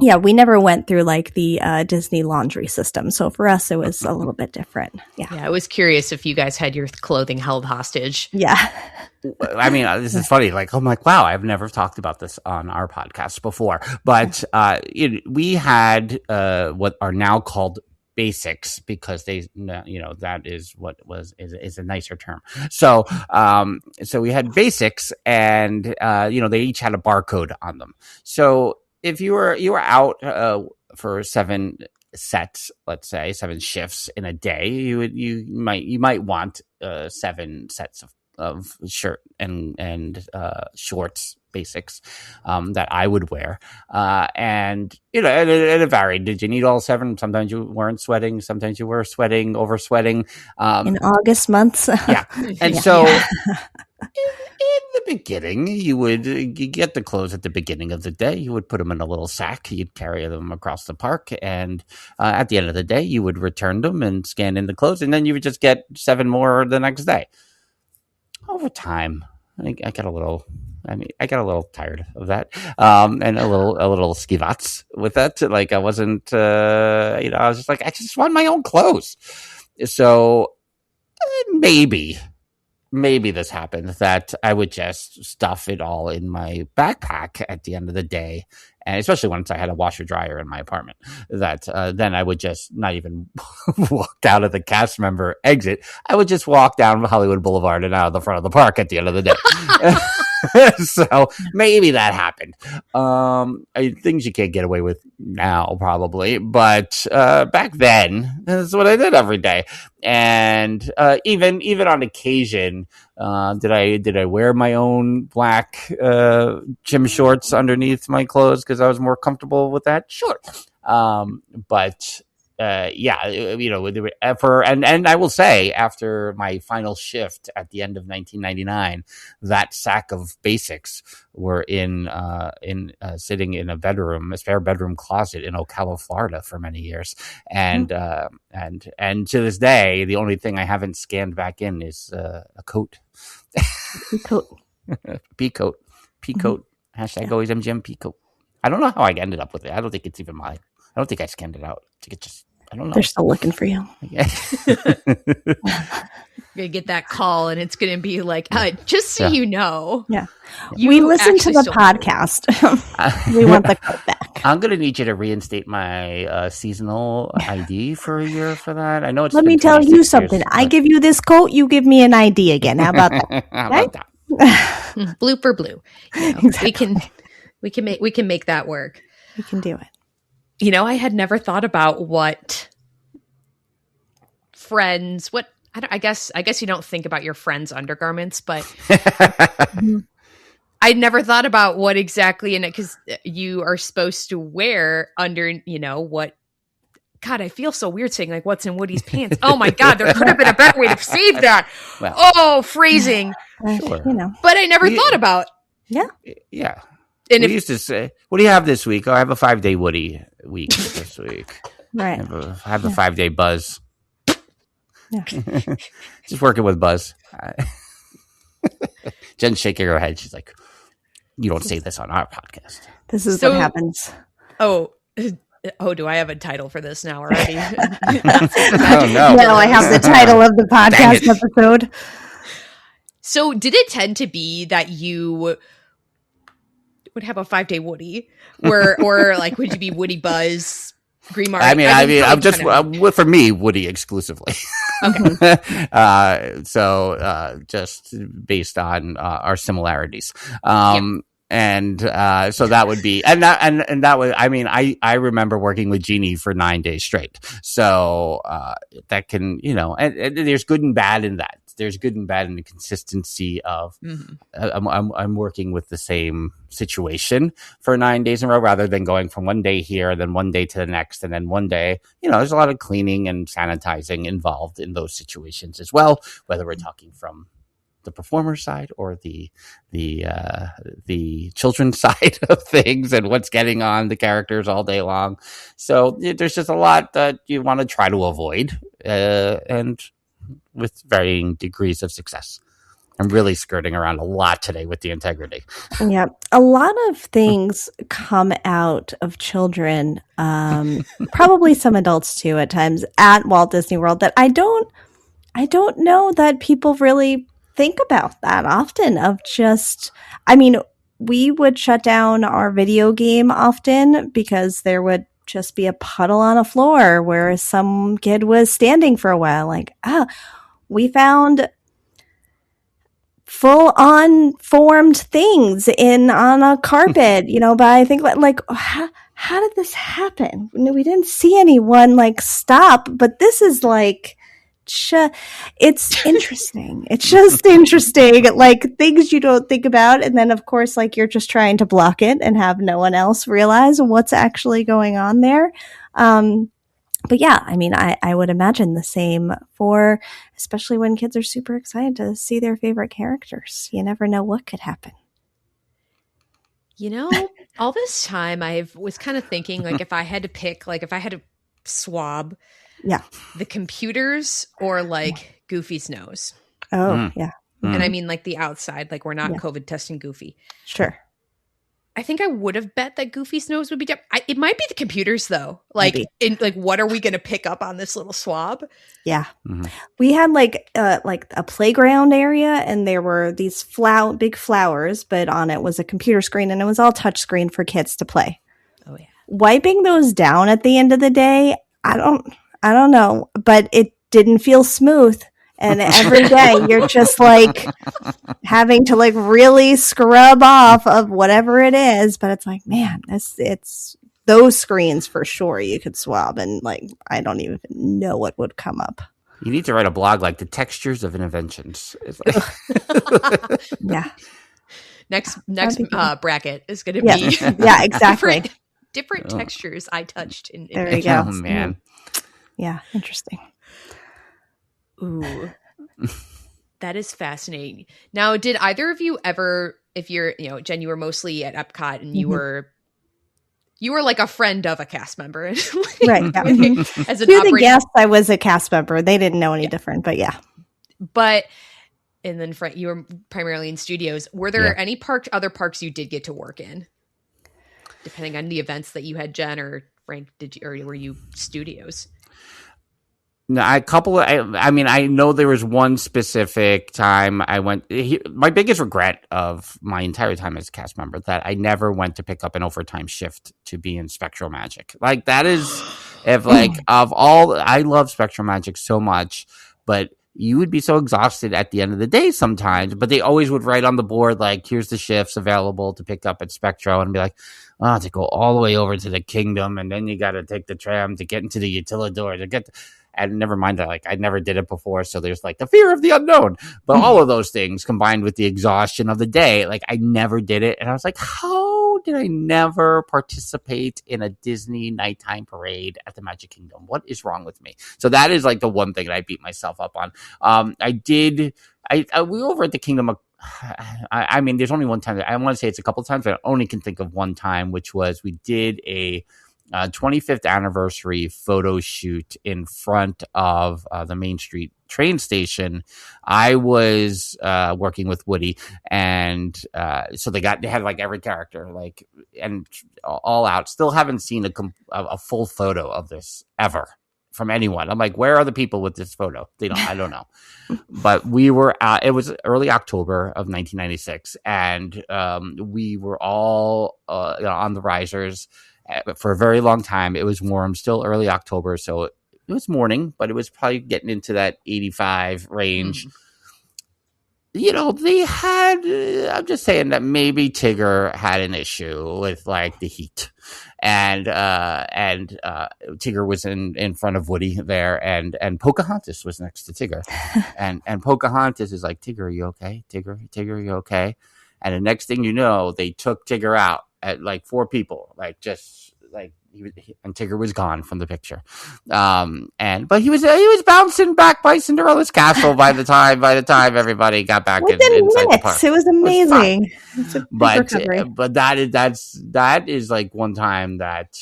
yeah, we never went through like the Disney laundry system, so for us it was a little bit different. Yeah, I was curious if you guys had your clothing held hostage. Yeah. I mean, this is funny. Like, I'm like, wow, I've never talked about this on our podcast before. But we had what are now called basics, because they, that is what is a nicer term. So we had basics, and they each had a barcode on them. So if you were out for 7 sets, let's say 7 shifts in a day, you might want 7 sets of shirt and shorts basics that I would wear, and it varied. Did you need all 7? Sometimes you weren't sweating, sometimes you were sweating, over sweating in August months. Yeah. And so in the beginning, you get the clothes at the beginning of the day. You would put them in a little sack. You'd carry them across the park. And at the end of the day, you would return them and scan in the clothes. And then you would just get 7 more the next day. Over time, I got a little tired of that. And a little skivats with that. Like, I wasn't, I was just like, I just want my own clothes. So maybe this happened, that I would just stuff it all in my backpack at the end of the day. And especially once I had a washer dryer in my apartment, that then I would just not even walk out of the cast member exit. I would just walk down Hollywood Boulevard and out of the front of the park at the end of the day. So maybe that happened. Things you can't get away with now, probably, but back then, that's what I did every day. And even on occasion, did I wear my own black gym shorts underneath my clothes because I was more comfortable with that? Sure. But yeah, and I will say, after my final shift at the end of 1999, that sack of basics were in sitting in a spare bedroom closet in Ocala, Florida, for many years, and to this day, the only thing I haven't scanned back in is a coat. Peacoat. Hashtag always MGM Peacoat. I don't know how I ended up with it. I don't think it's even mine. I don't think I scanned it out. I think it just, I don't know. They're still looking for you. You're gonna get that call, and it's gonna be like, just so you know. Yeah. We listened to the podcast. We want the coat back. I'm gonna need you to reinstate my seasonal ID for a year for that. I know it's. Let me tell you something. I give you this coat, you give me an ID again. How about that? How about that? Blue for blue. Exactly. We can make that work. We can do it. I had never thought about what friends. I guess you don't think about your friends' undergarments, but I never thought about what exactly in it, because you are supposed to wear under. What? God, I feel so weird saying like what's in Woody's pants. Oh my God, there could have been a better way to save that. Well, phrasing. Sure. But I never thought about. Yeah. Yeah. And we used to say, what do you have this week? Oh, I have a 5-day Woody week this week. Right. I have a 5-day Buzz. Yeah. Just working with Buzz. Jen's shaking her head. She's like, you don't say this on our podcast. This is what happens. Oh, do I have a title for this now already? No. No, I have the title of the podcast episode. So did it tend to be that you would have a 5-day Woody, or like would you be Woody Buzz, Green Martin? I'm just for me Woody exclusively. Okay. So just based on our similarities. And so that would be, and that was, I remember working with Jeannie for 9 days straight. So that can, and there's good and bad in that. There's good and bad in the consistency of I'm working with the same situation for 9 days in a row, rather than going from one day here, then one day to the next, and then one day. There's a lot of cleaning and sanitizing involved in those situations as well, whether we're talking from the performer side or the children's side of things, and what's getting on the characters all day long. So there's just a lot that you want to try to avoid, and with varying degrees of success. I'm really skirting around a lot today with the integrity. Yeah. A lot of things come out of children, probably some adults too at times at Walt Disney World that I don't know that people really think about that often of just, I mean, we would shut down our video game often because there would just be a puddle on a floor where some kid was standing for a while. Like, we found full on formed things on a carpet, but I think like, how did this happen? We didn't see anyone like stop, but this is like, it's interesting. It's just interesting, like things you don't think about. And then of course, like you're just trying to block it and have no one else realize what's actually going on there. But yeah, I mean, I would imagine the same for, especially when kids are super excited to see their favorite characters. You never know what could happen. All this time I was kind of thinking, like, if I had to swab the computers or like Goofy's nose. Oh, yeah. And I mean like the outside, like we're not COVID testing Goofy. Sure. I think I would have bet that Goofy's nose would be different. It might be the computers though. Like, what are we going to pick up on this little swab? Yeah. Mm-hmm. We had like a playground area and there were these big flowers, but on it was a computer screen and it was all touch screen for kids to play. Oh yeah. Wiping those down at the end of the day, I don't know, but it didn't feel smooth. And every day you're just like having to like really scrub off of whatever it is. But it's like, man, it's those screens for sure you could swab. And like, I don't even know what would come up. You need to write a blog like the textures of inventions. It's like yeah. Next bracket is going to be yeah, exactly. different textures I touched in there you go. Oh man. Yeah, interesting. Ooh, that is fascinating. Now, did either of you ever, if you're, Jen, you were mostly at Epcot and you were like a friend of a cast member, right? Yeah. As an the guests, I was a cast member. They didn't know any different, but yeah. But and then Frank, you were primarily in studios. Were there any other parks you did get to work in, depending on the events that you had, Jen or Frank? Or were you studios? No, I know there was one specific time I went. My biggest regret of my entire time as a cast member that I never went to pick up an overtime shift to be in Spectral Magic. Like that is, I love Spectral Magic so much, but you would be so exhausted at the end of the day sometimes. But they always would write on the board like, "Here's the shifts available to pick up at Spectro," and be like, to go all the way over to the Kingdom, and then you got to take the tram to get into the Utilidor to get. And never mind that, like, I never did it before, so there's like the fear of the unknown. But all of those things combined with the exhaustion of the day, like I never did it. And I was like, how did I never participate in a Disney nighttime parade at the Magic Kingdom? What is wrong with me? So that is like the one thing that I beat myself up on. We were over at the Kingdom. I mean, there's only one time. I want to say it's a couple of times, but I only can think of one time, which was we did a 25th anniversary photo shoot in front of the Main Street train station. I was working with Woody, and so they had like every character, like, and all out. Still haven't seen a full photo of this ever from anyone. I'm like, where are the people with this photo? I don't know. But we were it was early October of 1996, and we were all on the risers for a very long time. It was warm, still early October, so it was morning, but it was probably getting into that 85 range. They had, I'm just saying that maybe Tigger had an issue with like the heat, and Tigger was in front of Woody there, and Pocahontas was next to Tigger, and Pocahontas is like, Tigger, are you okay? Tigger, are you okay? And the next thing you know, they took Tigger out at like 4 people, like just like and Tigger was gone from the picture. But he was bouncing back by Cinderella's castle by the time everybody got back inside the park. It was amazing. But that is like one time that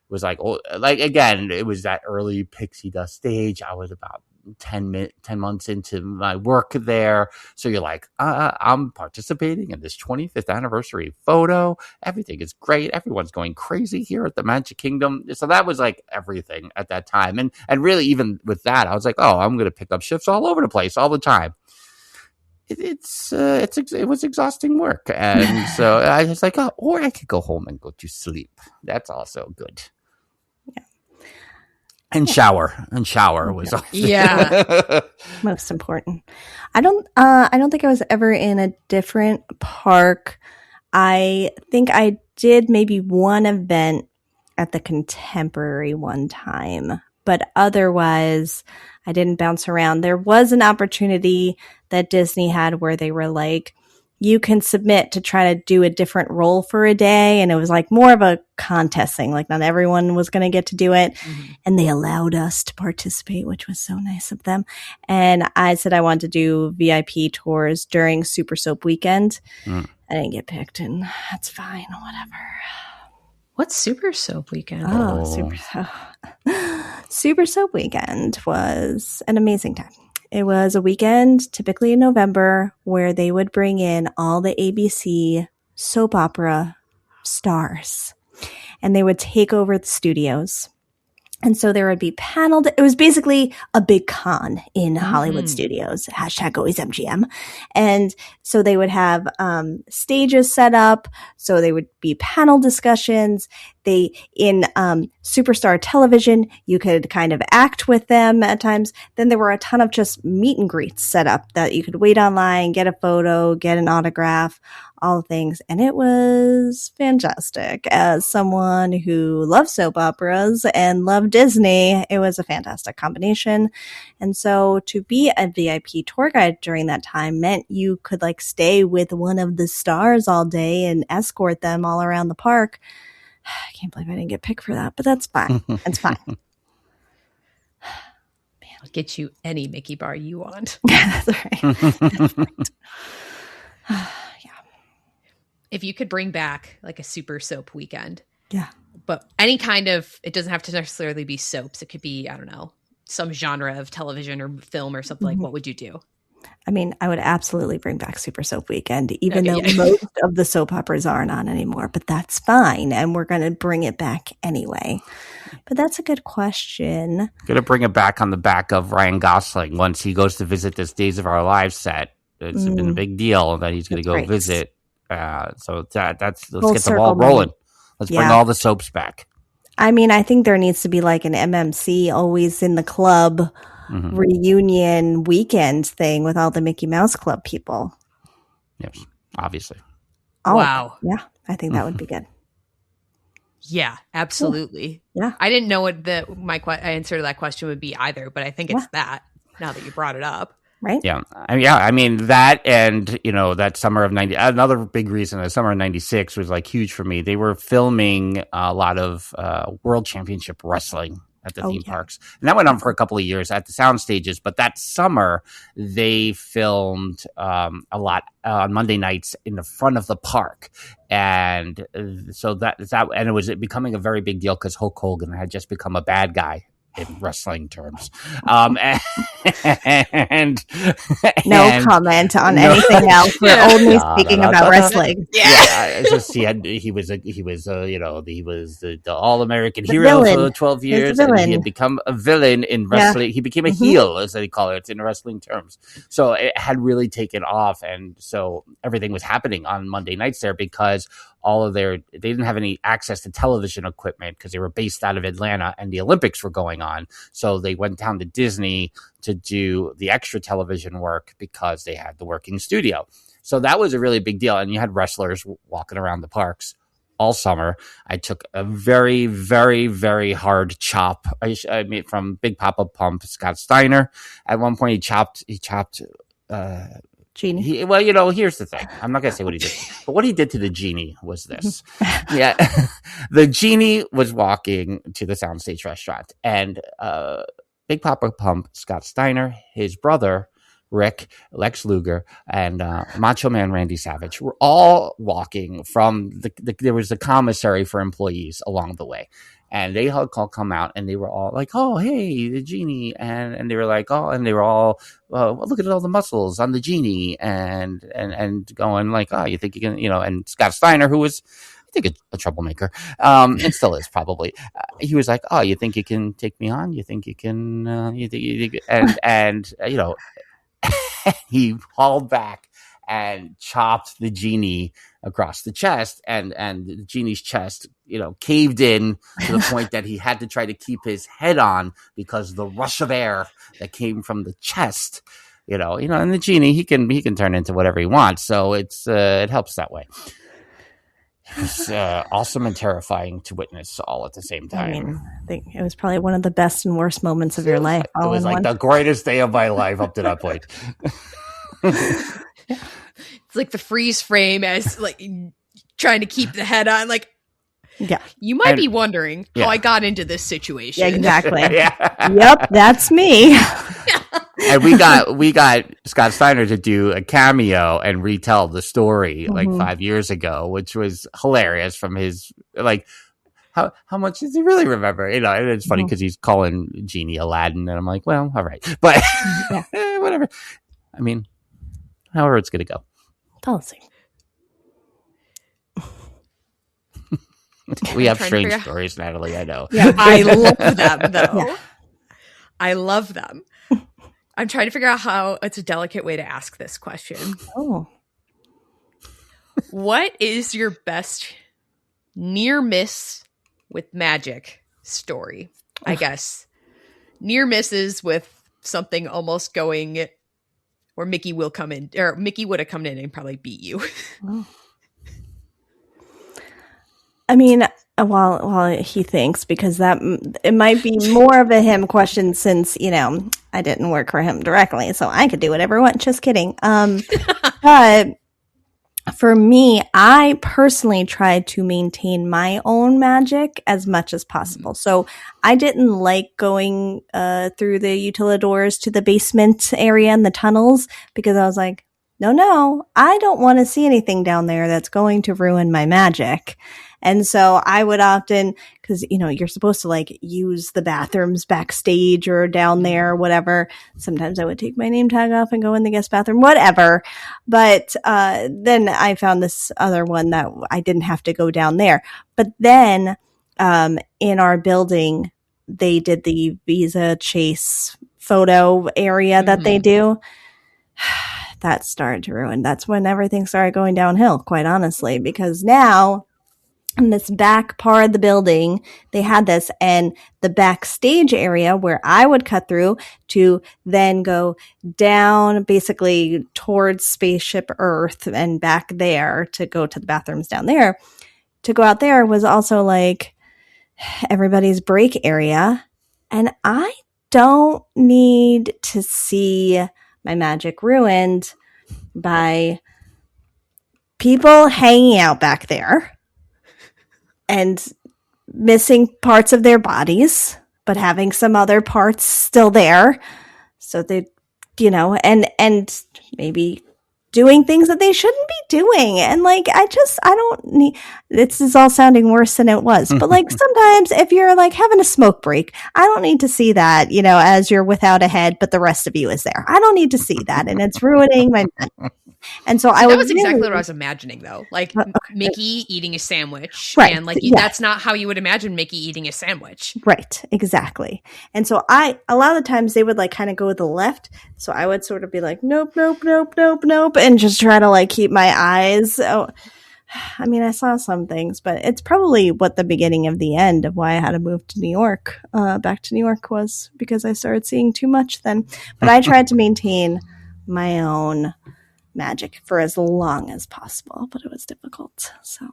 was like, oh, like again, it was that early pixie dust stage. I was about 10 months into my work there. So you're like, I'm participating in this 25th anniversary photo. Everything is great. Everyone's going crazy here at the Magic Kingdom. So that was like everything at that time. And really, even with that, I was like, oh, I'm going to pick up shifts all over the place all the time. It was exhausting work. And so I was like, oh, or I could go home and go to sleep. That's also good. And shower was most important. I don't think I was ever in a different park. I think I did maybe one event at the Contemporary one time, but otherwise I didn't bounce around. There was an opportunity that Disney had where they were like, you can submit to try to do a different role for a day. And it was like more of a contest thing. Like not everyone was going to get to do it. Mm-hmm. And they allowed us to participate, which was so nice of them. And I said I wanted to do VIP tours during Super Soap Weekend. I didn't get picked, and that's fine. Whatever. What's Super Soap Weekend? Super Soap Weekend was an amazing time. It was a weekend, typically in November, where they would bring in all the ABC soap opera stars, and they would take over the studios. And so there would be paneled. It was basically a big con in Hollywood studios. # always MGM. And so they would have stages set up. So they would be panel discussions. In Superstar Television, you could kind of act with them at times. Then there were a ton of just meet and greets set up that you could wait online, get a photo, get an autograph, all things. And it was fantastic. As someone who loves soap operas and loved Disney, it was a fantastic combination. And so to be a VIP tour guide during that time meant you could like stay with one of the stars all day and escort them all around the park. I can't believe I didn't get picked for that, but that's fine. That's fine. Man, I'll get you any Mickey bar you want. That's right. That's right. If you could bring back like a Super Soap Weekend. Yeah. But any kind of, it doesn't have to necessarily be soaps. It could be, I don't know, some genre of television or film or something like, what would you do? I mean, I would absolutely bring back Super Soap Weekend, even though most of the soap operas aren't on anymore, but that's fine. And we're going to bring it back anyway. But that's a good question. Going to bring it back on the back of Ryan Gosling once he goes to visit this Days of Our Lives set. It's been a big deal that he's going to go visit. So let's get the ball rolling. Let's bring all the soaps back. I mean, I think there needs to be like an MMC always in the club reunion weekend thing with all the Mickey Mouse Club people. Yes, obviously. Oh, wow. Yeah, I think that would be good. Yeah, absolutely. Yeah. I didn't know what my answer to that question would be either, but I think it's that now that you brought it up. Right? Yeah. I mean, that and, that summer of 90, another big reason the summer of 96 was like huge for me. They were filming a lot of World Championship Wrestling at the theme parks. And that went on for a couple of years at the sound stages. But that summer, they filmed a lot on Monday nights in the front of the park. And so and it was becoming a very big deal because Hulk Hogan had just become a bad guy in wrestling terms. And no comment on anything else. We're only speaking about wrestling. It's just he was the All-American hero for 12 years, and he had become a villain in wrestling. He became a heel, as they call it in wrestling terms. So it had really taken off, and so everything was happening on Monday nights there because they didn't have any access to television equipment because they were based out of Atlanta and the Olympics were going on. So they went down to Disney to do the extra television work because they had the working studio. So that was a really big deal. And you had wrestlers walking around the parks all summer. I took a very, very, very hard chop. I made from Big Papa Pump, Scott Steiner. At one point he chopped Genie. Here's the thing. I'm not going to say what he did, but what he did to the genie was this. The genie was walking to the soundstage restaurant, and Big Papa Pump, Scott Steiner, his brother, Rick, Lex Luger, and Macho Man Randy Savage were all walking from there was a commissary for employees along the way. And they all come out, and they were all like, "Oh, hey, the genie!" And they were like, "Oh," and they were all, "Look at all the muscles on the genie," and going like, "Oh, you think you can?" And Scott Steiner, who was, I think, a troublemaker, and still is probably. He was like, "Oh, you think you can take me on? You think you can?" And he hauled back and chopped the genie across the chest, and the genie's chest, caved in to the point that he had to try to keep his head on because the rush of air that came from the chest, and the genie, he can turn into whatever he wants, so it helps that way. It's awesome and terrifying to witness all at the same time. I mean, I think it was probably one of the best and worst moments of your life. It was like the greatest day of my life up to that point. It's like the freeze frame as like trying to keep the head on. Like, yeah, you might be wondering how I got into this situation. Yeah, exactly. Yep, that's me. And we got Scott Steiner to do a cameo and retell the story like 5 years ago, which was hilarious. From his how much does he really remember? And it's funny because he's calling Genie Aladdin, and I'm like, well, all right, but whatever. I mean, however it's gonna go. Policy. We have strange stories, Natalie. I know. Yeah, I love them though. Yeah. I love them. I'm trying to figure out how it's a delicate way to ask this question. Oh. What is your best near miss with magic story? I guess near misses with something almost going, or Mickey will come in, or Mickey would have come in and probably beat you. Oh. I mean, while he thinks, because it might be more of a him question, since I didn't work for him directly, so I could do whatever I want. Just kidding. But for me, I personally tried to maintain my own magic as much as possible. So I didn't like going through the utilidors to the basement area and the tunnels, because I was like, no, I don't want to see anything down there that's going to ruin my magic. And so I would often, because, you're supposed to use the bathrooms backstage or down there or whatever. Sometimes I would take my name tag off and go in the guest bathroom, whatever. But then I found this other one that I didn't have to go down there. But then in our building, they did the Visa Chase photo area that they do. That started to ruin. That's when everything started going downhill, quite honestly, because now in this back part of the building, they had this, and the backstage area where I would cut through to then go down basically towards Spaceship Earth and back there to go to the bathrooms down there. To go out there was also everybody's break area. And I don't need to see my magic ruined by people hanging out back there and missing parts of their bodies, but having some other parts still there. So they, and maybe doing things that they shouldn't be doing. And I don't need, this is all sounding worse than it was. But sometimes if you're having a smoke break, I don't need to see that, as you're without a head, but the rest of you is there. I don't need to see that. And it's ruining my And so that was exactly what I was imagining, though. Mickey eating a sandwich, right? And that's not how you would imagine Mickey eating a sandwich, right? Exactly. And so a lot of the times they would kind of go to the left, so I would sort of be nope, and just try to keep my eyes. Oh, I mean, I saw some things, but it's probably what the beginning of the end of why I had to move to New York, back to New York, was because I started seeing too much then. But I tried to maintain my own magic for as long as possible, but it was difficult. So,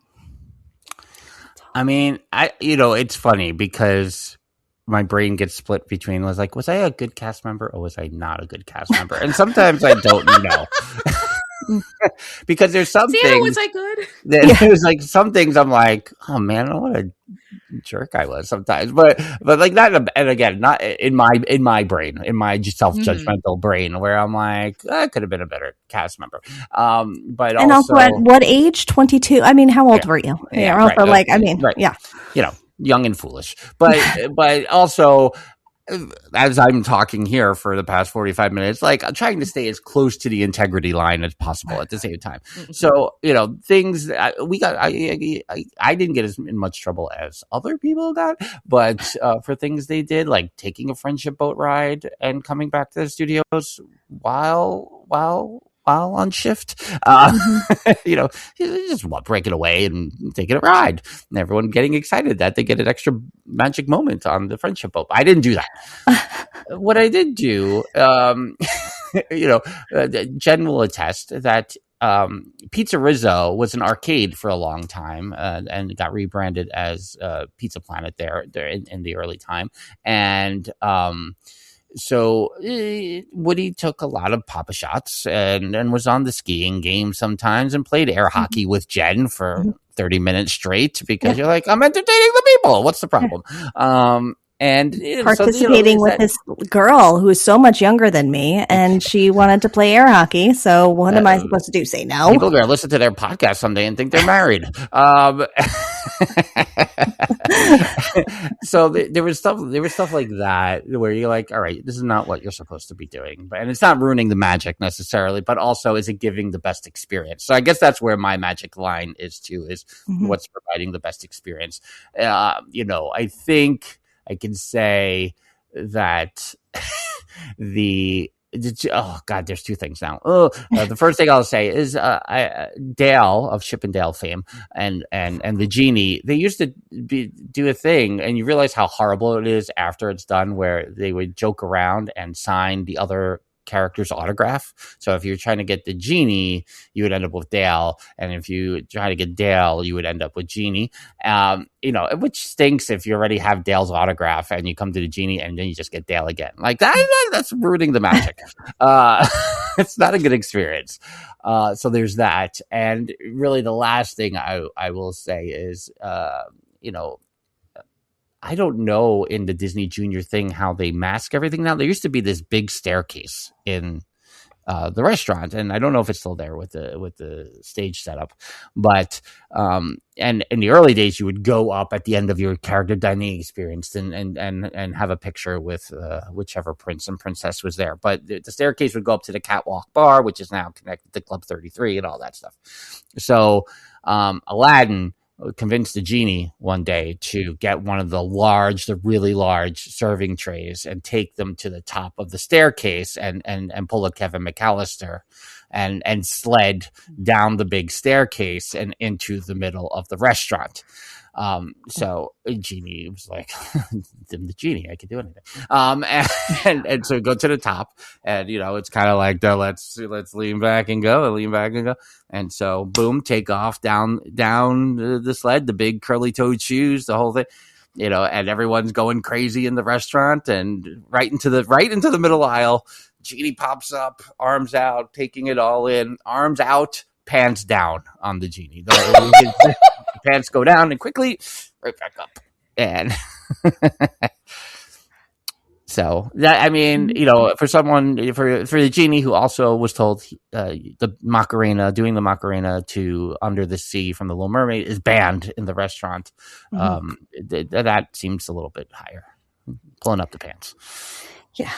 I mean, it's funny because my brain gets split between was I a good cast member or was I not a good cast member? And sometimes I don't know. Because there's some things. Was I good? There's some things I'm like, oh man, I don't want to jerk I was sometimes, but like that, and again, not in my brain, in my self-judgmental brain, where I'm like, I could have been a better cast member. But and also at what age? 22. I mean, how old were you? Yeah, also right. like, I mean, right. Yeah, young and foolish, but also, as I'm talking here for the past 45 minutes, like I'm trying to stay as close to the integrity line as possible at the same time. So, things I didn't get as in much trouble as other people got, but for things they did, like taking a friendship boat ride and coming back to the studios while on shift, you just breaking away and taking a ride, and everyone getting excited that they get an extra magic moment on the friendship boat. I didn't do that. What I did do, Jen will attest that Pizza Rizzo was an arcade for a long time, and got rebranded as Pizza Planet there in the early time, and so Woody took a lot of Papa shots and was on the skiing game sometimes and played air hockey with Jen for 30 minutes straight because you're like, I'm entertaining the people. What's the problem? And participating with this girl who is so much younger than me, and she wanted to play air hockey. So what am I supposed to do? Say no? People are going to listen to their podcast someday and think they're married. So there was stuff like that where you're like, all right, this is not what you're supposed to be doing, and it's not ruining the magic necessarily, but also is it giving the best experience? So I guess that's where my magic line is too, is what's providing the best experience. I think I can say that oh God, there's two things now. The first thing I'll say is Dale of Chip and Dale fame and the genie, they used to do a thing, and you realize how horrible it is after it's done, where they would joke around and sign the other character's autograph. So if you're trying to get the genie, you would end up with Dale, and if you try to get Dale, you would end up with Genie. Which stinks if you already have Dale's autograph and you come to the genie and then you just get Dale again. Like that's ruining the magic. It's not a good experience. So there's that. And really the last thing I will say is, I don't know in the Disney Junior thing how they mask everything now. There used to be this big staircase in the restaurant, and I don't know if it's still there with the stage setup. But and in the early days, you would go up at the end of your character dining experience and have a picture with whichever prince and princess was there. But the staircase would go up to the catwalk bar, which is now connected to Club 33 and all that stuff. So Aladdin convinced the genie one day to get one of the really large serving trays and take them to the top of the staircase and pull a Kevin McAllister and sled down the big staircase and into the middle of the restaurant. So Genie was like, I'm the genie, I can do anything. And so go to the top, and it's kind of like let's lean back and go. And so boom, take off down the sled, the big curly toed shoes, the whole thing. And everyone's going crazy in the restaurant, and right into the middle aisle, Genie pops up, arms out, taking it all in, arms out, pants down on the genie. The pants go down and quickly right back up. And so that, I mean, for someone, for the genie who also was told the Macarena to Under the Sea from The Little Mermaid is banned in the restaurant, that seems a little bit higher, pulling up the pants. Yeah.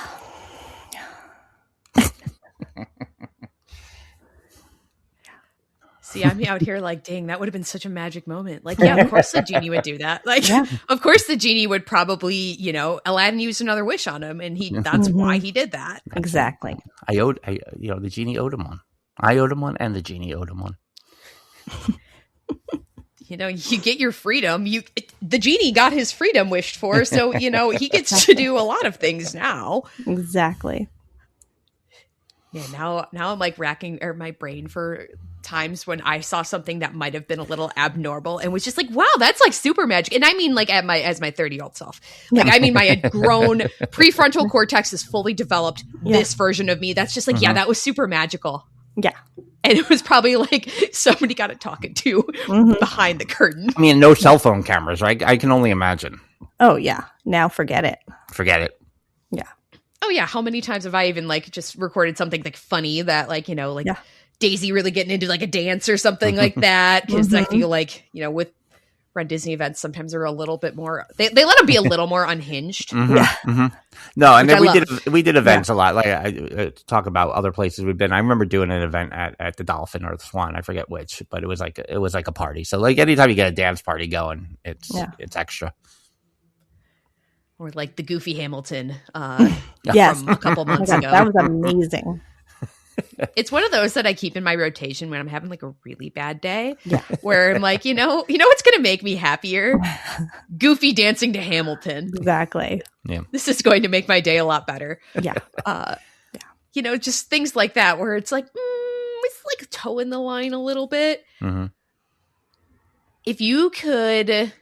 See, I'm out here like, dang, that would have been such a magic moment. Like, yeah, of course the genie would do that. Like, of course the genie would probably, Aladdin used another wish on him, and that's why he did that. Exactly. The genie owed him one. I owed him one, and the genie owed him one. You get your freedom. The genie got his freedom wished for, so he gets to do a lot of things now. Exactly. Yeah, now I'm like racking my brain for times when I saw something that might have been a little abnormal and was just like, wow, that's like super magic. And I mean like as my 30-year-old self. Like, I mean, my grown prefrontal cortex is fully developed. This version of me that's just like, yeah, that was super magical. Yeah. And it was probably like somebody got it talking to behind the curtain. I mean, no cell phone cameras, right? I can only imagine. Oh, yeah. Now forget it. Forget it. Yeah. Oh, yeah. How many times have I even like just recorded something like funny that like, you know, like Daisy really getting into like a dance or something like that? Because I feel like, you know, with Run Disney events, sometimes they're a little bit more, they let them be a little more unhinged. No, and then we did events a lot. Like I talk about other places we've been. I remember doing an event at the Dolphin or the Swan. I forget which, but it was like a party. So like anytime you get a dance party going, it's extra. Or like the Goofy Hamilton yes. from a couple months ago. That was amazing. It's one of those that I keep in my rotation when I'm having like a really bad day where I'm like, you know what's going to make me happier? Goofy dancing to Hamilton. Exactly. Yeah. This is going to make my day a lot better. Yeah. You know, just things like that where it's like, it's like toeing the line a little bit. Mm-hmm. If you could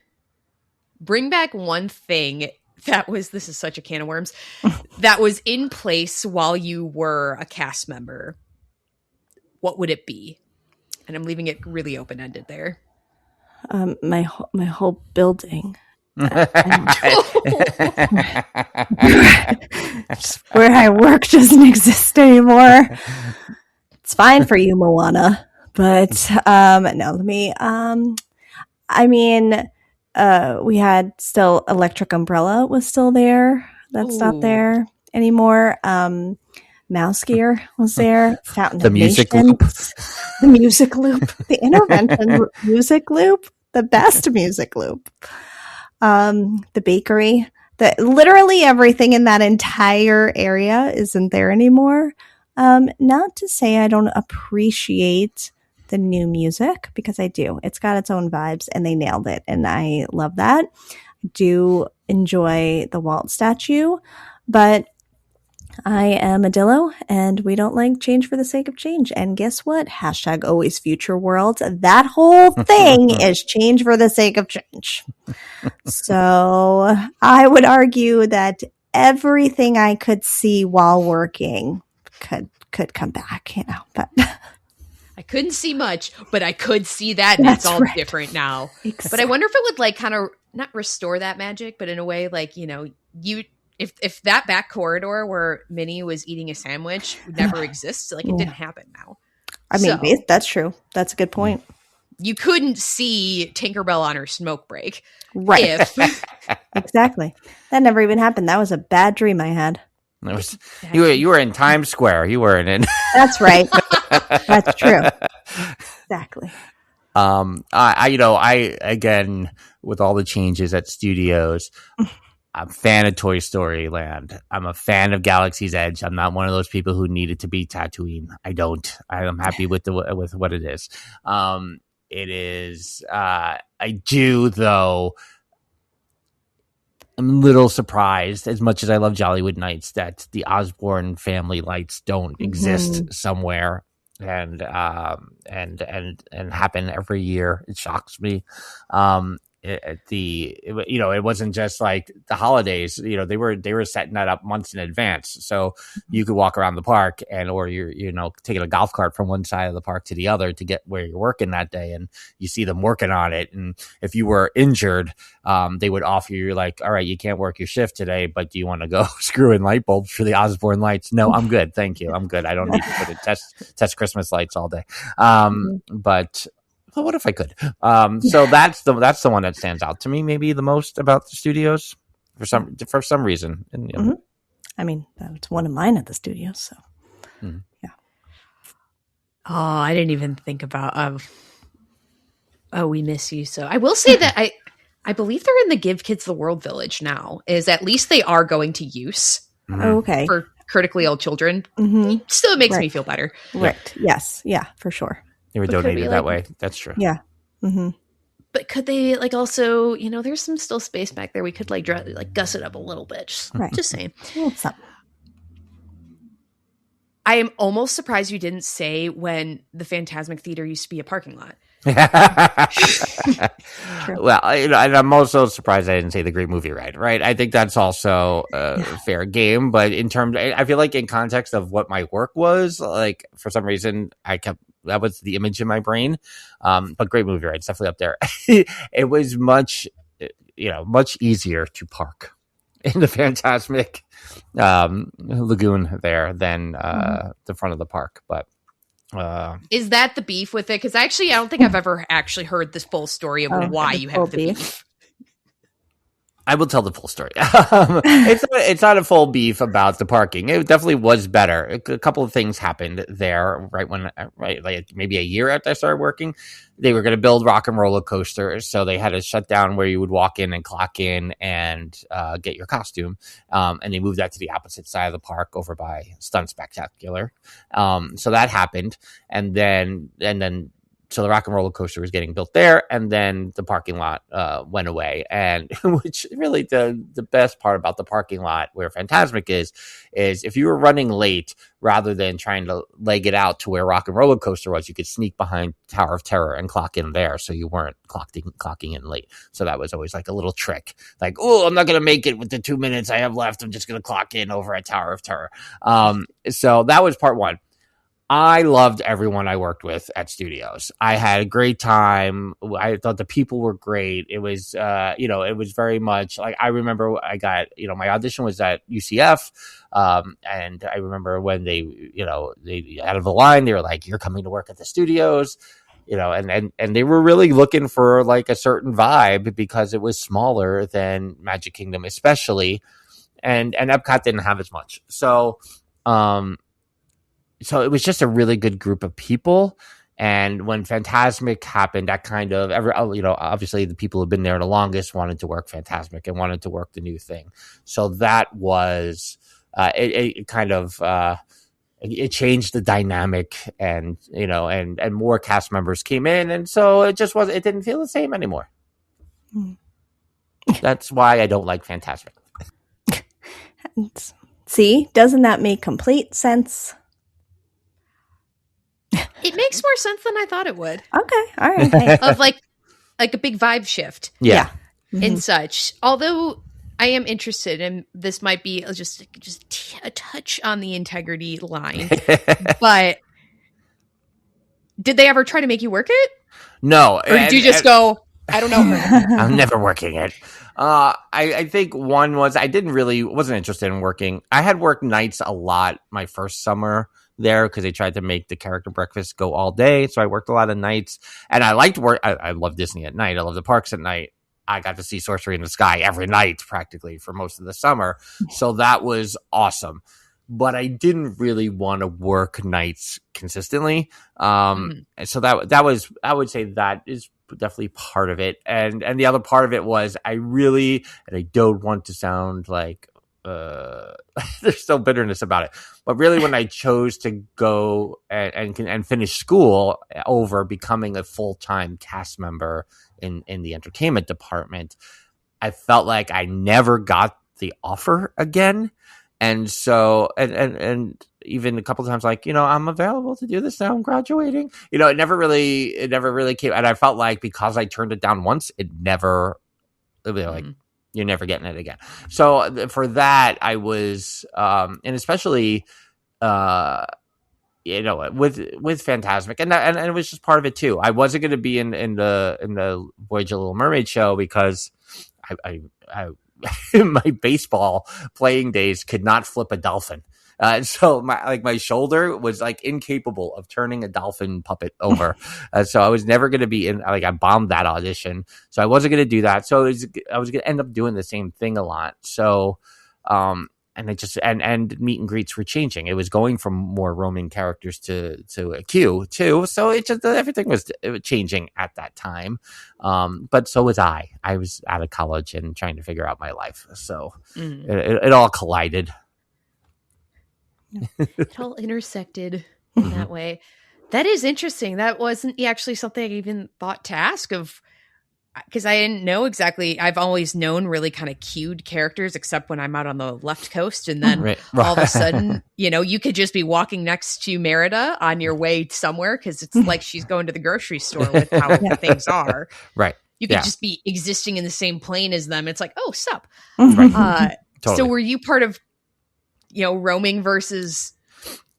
bring back one thing this is such a can of worms, that was in place while you were a cast member, what would it be? And I'm leaving it really open-ended there. My whole building. Where I work doesn't exist anymore. It's fine for you, Moana. But no, let me I mean, we had still Electric Umbrella was still there. That's not there anymore. Mouse Gear was there. Fountain the music Nations, loop. The music loop. The intervention music loop. The best music loop. The bakery. Literally everything in that entire area isn't there anymore. Not to say I don't appreciate the new music, because I do. It's got its own vibes and they nailed it. And I love that. I do enjoy the Walt statue, but I am a Dillo and we don't like change for the sake of change. And guess what? Hashtag always future world. That whole thing is change for the sake of change. So I would argue that everything I could see while working could come back, but I couldn't see much, but I could see that, and it's all different now. Exactly. But I wonder if it would like kind of not restore that magic, but in a way, like, you know, if that back corridor where Minnie was eating a sandwich never exists, like it didn't happen now. I mean, that's true. That's a good point. You couldn't see Tinkerbell on her smoke break, right? Exactly. That never even happened. That was a bad dream I had. It was, you were in Times Square. You weren't in. That's right. That's true. Exactly. I again, with all the changes at studios, I'm a fan of Toy Story Land. I'm a fan of Galaxy's Edge. I'm not one of those people who need it to be Tatooine. I don't. I'm happy with what it is. It is. I do though. I'm a little surprised, as much as I love Jollywood Nights, that the Osborne family lights don't exist somewhere and happen every year. It shocks me. It wasn't just like the holidays. You know, they were setting that up months in advance, so you could walk around the park or you're taking a golf cart from one side of the park to the other to get where you're working that day, and you see them working on it. And if you were injured, they would offer you, like, all right, you can't work your shift today, but do you want to go screw in light bulbs for the Osborne lights? No, I'm good, thank you, I'm good. I don't need to put in test Christmas lights all day. But well, what if I could? So that's the one that stands out to me maybe the most about the studios for some reason. And, I mean, that's one of mine at the studios. So, yeah. Oh, I didn't even think about. We miss you. So I will say that I believe they're in the Give Kids the World Village now. Is at least they are going to use. Okay. For critically ill children. Still, it makes me feel better. Right. Yes. Yeah. For sure. They were donated that way. That's true. Yeah. But could they also, there's some still space back there. We could guss it up a little bit. Just saying. I am almost surprised you didn't say when the Phantasmic Theater used to be a parking lot. Well, and I'm also surprised I didn't say the Great Movie Ride, right? I think that's also a fair game, but in terms, I feel like in context of what my work was, like for some reason, that was the image in my brain. But Great Movie Ride, it's definitely up there. It was much easier to park in the Fantasmic lagoon there than the front of the park, but. Is that the beef with it? Because I don't think I've ever actually heard this full story of why you have the beef. I will tell the full story. It's not a full beef about the parking. It definitely was better. A couple of things happened there like maybe a year after I started working. They were going to build Rock and Roller Coaster, so they had a shutdown where you would walk in and clock in and get your costume. And they moved that to the opposite side of the park over by Stunt Spectacular. So that happened, and then. So the Rock and Roller Coaster was getting built there, and then the parking lot went away. And which really the best part about the parking lot where Fantasmic is if you were running late, rather than trying to leg it out to where Rock and Roller Coaster was, you could sneak behind Tower of Terror and clock in there, so you weren't clocking in late. So that was always like a little trick, like, oh, I'm not going to make it with the 2 minutes I have left. I'm just going to clock in over at Tower of Terror. So that was part one. I loved everyone I worked with at studios. I had a great time. I thought the people were great. It was, it was very much like, I remember I got, my audition was at UCF. And I remember when they out of the line, they were like, you're coming to work at the studios, and they were really looking for like a certain vibe because it was smaller than Magic Kingdom, especially. And Epcot didn't have as much. So it was just a really good group of people. And when Fantasmic happened, that kind of, obviously the people who've been there the longest wanted to work Fantasmic and wanted to work the new thing. So that was, it changed the dynamic, and, and more cast members came in. And so it didn't feel the same anymore. That's why I don't like Fantasmic. See, doesn't that make complete sense? It makes more sense than I thought it would. Okay, all right. Okay. Of like a big vibe shift, and such. Although I am interested, and this might be just a touch on the integrity line, but did they ever try to make you work it? No, or did you just go? I don't know. I'm never working it. I think one was wasn't interested in working. I had worked nights a lot my first summer there because they tried to make the character breakfast go all day. So I worked a lot of nights, and I liked work. I love Disney at night. I love the parks at night. I got to see Sorcery in the Sky every night practically for most of the summer. So that was awesome. But I didn't really want to work nights consistently. So that was, I would say that is definitely part of it. And the other part of it was I don't want to sound like, there's still bitterness about it, but really when I chose to go and finish school over becoming a full-time cast member in the entertainment department, I felt like I never got the offer again. And so, and even a couple of times, like, I'm available to do this now. I'm graduating. It never really came. And I felt like because I turned it down once, it like, you're never getting it again. So for that, I was, and especially, with Fantasmic, and it was just part of it too. I wasn't going to be in the Voyage of Little Mermaid show because I my baseball playing days could not flip a dolphin. So my shoulder was like incapable of turning a dolphin puppet over. So I was never going to be in, I bombed that audition. So I wasn't going to do that. So I was going to end up doing the same thing a lot. So, and it just, and meet and greets were changing. It was going from more roaming characters to a queue too. So it just, everything was changing at that time. But so was I. I was out of college and trying to figure out my life. So it all collided. It all intersected in that way. That is interesting. That wasn't actually something I even thought to ask of. because I didn't know exactly. I've always known really kind of cued characters, except when I'm out on the left coast. And then all of a sudden, you could just be walking next to Merida on your way somewhere because it's like she's going to the grocery store with how things are. Right. You could just be existing in the same plane as them. It's like, oh, sup. Right. Totally. So were you part of, roaming versus?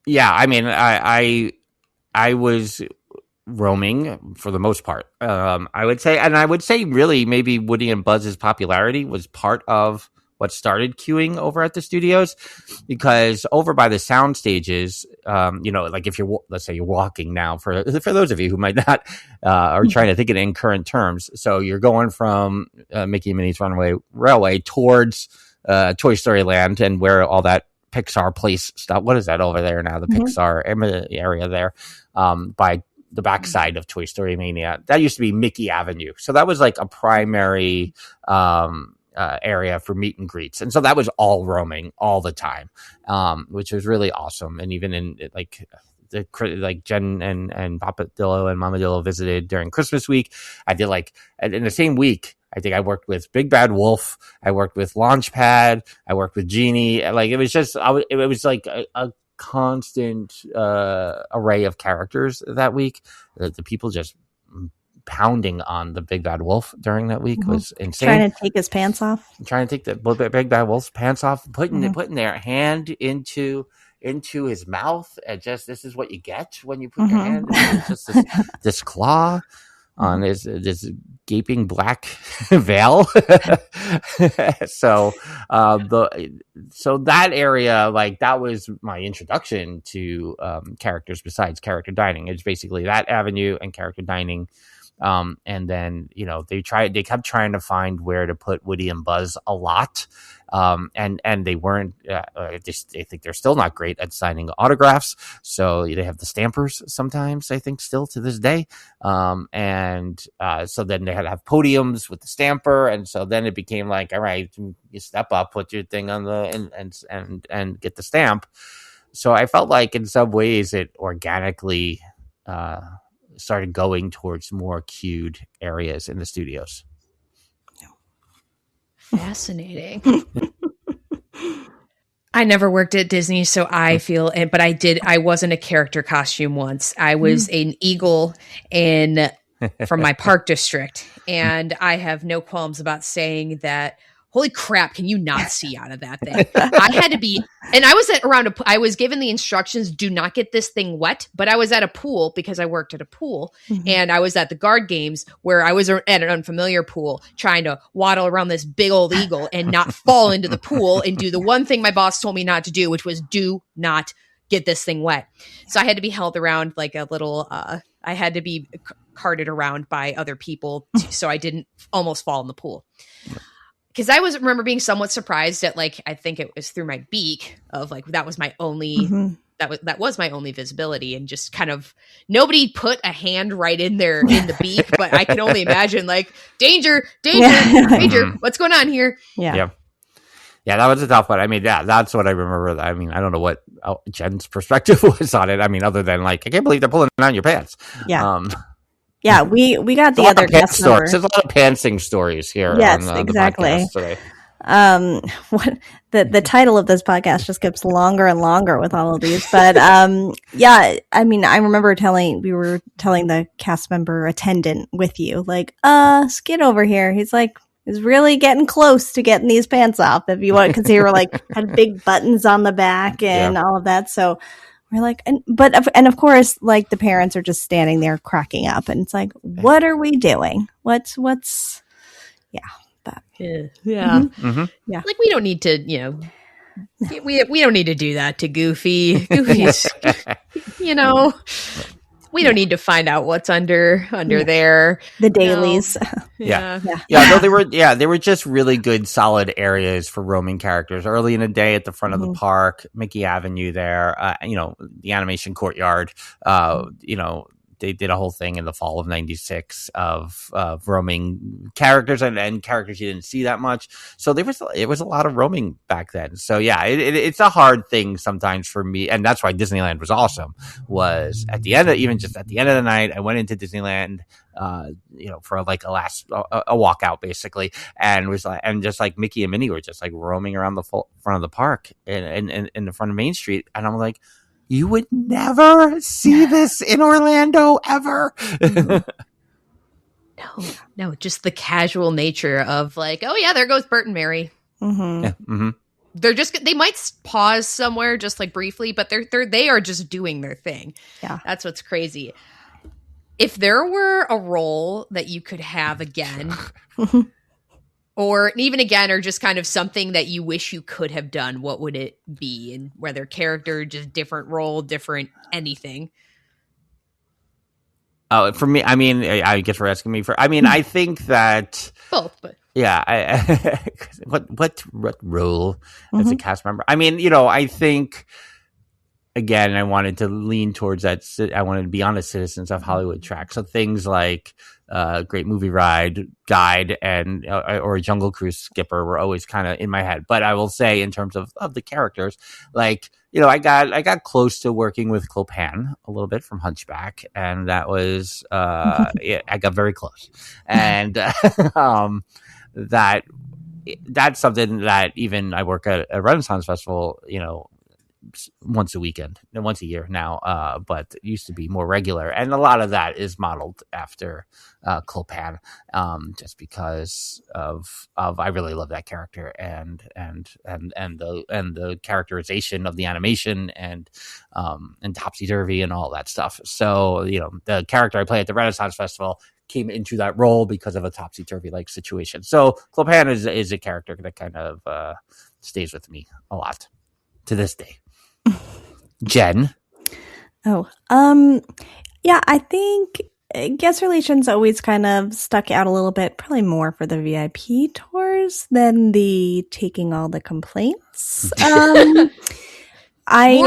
Yeah, I mean, I was roaming for the most part. I would say really maybe Woody and Buzz's popularity was part of what started queuing over at the studios, because over by the sound stages, like if let's say you're walking now, for those of you who might not are trying to think it in current terms, so you're going from Mickey and Minnie's Runaway Railway towards Toy Story Land, and where all that Pixar place stuff. What is that over there now? The Pixar area there, by the backside of Toy Story Mania. That used to be Mickey Avenue. So that was like a primary area for meet and greets. And so that was all roaming all the time, which was really awesome. And even in like Jen and Papa Dillo and Mama Dillo visited during Christmas week. I did in the same week, I think I worked with Big Bad Wolf. I worked with Launchpad. I worked with Genie. Like it was just, it was like a constant array of characters that week. The people just pounding on the Big Bad Wolf during that week was insane. Trying to take his pants off. Trying to take the Big Bad Wolf's pants off, putting their hand into his mouth, and just, this is what you get when you put your hand. It's just this claw on this gaping black veil. So that area, like, that was my introduction to characters besides character dining. It's basically that avenue and character dining. And then, they kept trying to find where to put Woody and Buzz a lot. And they weren't, I think they're still not great at signing autographs. So they have the stampers sometimes, I think, still to this day. So then they had to have podiums with the stamper. And so then it became like, all right, you step up, put your thing on and get the stamp. So I felt like in some ways it organically, started going towards more queued areas in the studios. Fascinating. I never worked at Disney, so I feel it, but I was in a character costume once. I was an eagle from my park district, and I have no qualms about saying that. Holy crap, can you not see out of that thing? I had to be, and I was I was given the instructions, do not get this thing wet, but I was at a pool because I worked at a pool, and I was at the guard games where I was at an unfamiliar pool trying to waddle around this big old eagle and not fall into the pool and do the one thing my boss told me not to do, which was do not get this thing wet. So I had to be held around like a little, I had to be carted around by other people so I didn't almost fall in the pool. Because I remember being somewhat surprised at, like, I think it was through my beak of, like, that was my only that was my only visibility, and just kind of nobody put a hand right in there in the beak, but I can only imagine, like, danger, what's going on here? Yeah, that was a tough one. I mean, that's what I remember. I mean, I don't know what Jen's perspective was on it. I mean, other than, like, I can't believe they're pulling down your pants. Yeah, we got the other guest member. There's a lot of pantsing stories here. Yes, on, exactly. The podcast today. The title of this podcast just gets longer and longer with all of these. But yeah, I mean, I remember we were telling the cast member attendant with you, like, Skid over here. He's really getting close to getting these pants off if you want, because they were like had big buttons on the back and all of that. So we're like, and of course, like, the parents are just standing there cracking up, and it's like, what are we doing? What's that? Yeah. Like, we don't need to, we don't need to do that to Goofy. Goofy's, we don't need to find out what's under there. The dailies. No, they were just really good, solid areas for roaming characters. Early in the day at the front of the park, Mickey Avenue there, the animation courtyard, they did a whole thing in the fall of '96 of roaming characters and characters you didn't see that much. So it was a lot of roaming back then. So yeah, it's a hard thing sometimes for me, and that's why Disneyland was awesome. Was at the end of the night, I went into Disneyland, for like a walkout basically, and was like, and just like Mickey and Minnie were just like roaming around the front of the park in the front of Main Street, and I'm like, you would never see this in Orlando ever. No, just the casual nature of like, oh yeah, there goes Bert and Mary. Mm-hmm. Yeah. Mm-hmm. They might pause somewhere just like briefly, but they are just doing their thing. Yeah, that's what's crazy. If there were a role that you could have again, or even again, or just kind of something that you wish you could have done, what would it be? And whether character, just different role, different anything. Oh, for me, I mean, I guess we're asking me for. I mean, I think that both, but yeah. What role as a cast member? I mean, I think. Again, I wanted to lean towards that. I wanted to be on the Citizens of Hollywood track. So things like Great Movie Ride, Guide, and or Jungle Cruise Skipper were always kind of in my head. But I will say, in terms of the characters, like I got close to working with Clopan a little bit from Hunchback, and that was I got very close, and that's something that even I work at a Renaissance Festival, once a year now, but it used to be more regular, and a lot of that is modeled after Clopan, just because of I really love that character and the characterization of the animation and Topsy Turvy and all that stuff. So the character I play at the Renaissance Festival came into that role because of a Topsy Turvy like situation. So Clopan is a character that kind of stays with me a lot to this day. Jen? Oh, yeah, I think guest relations always kind of stuck out a little bit, probably more for the VIP tours than the taking all the complaints. More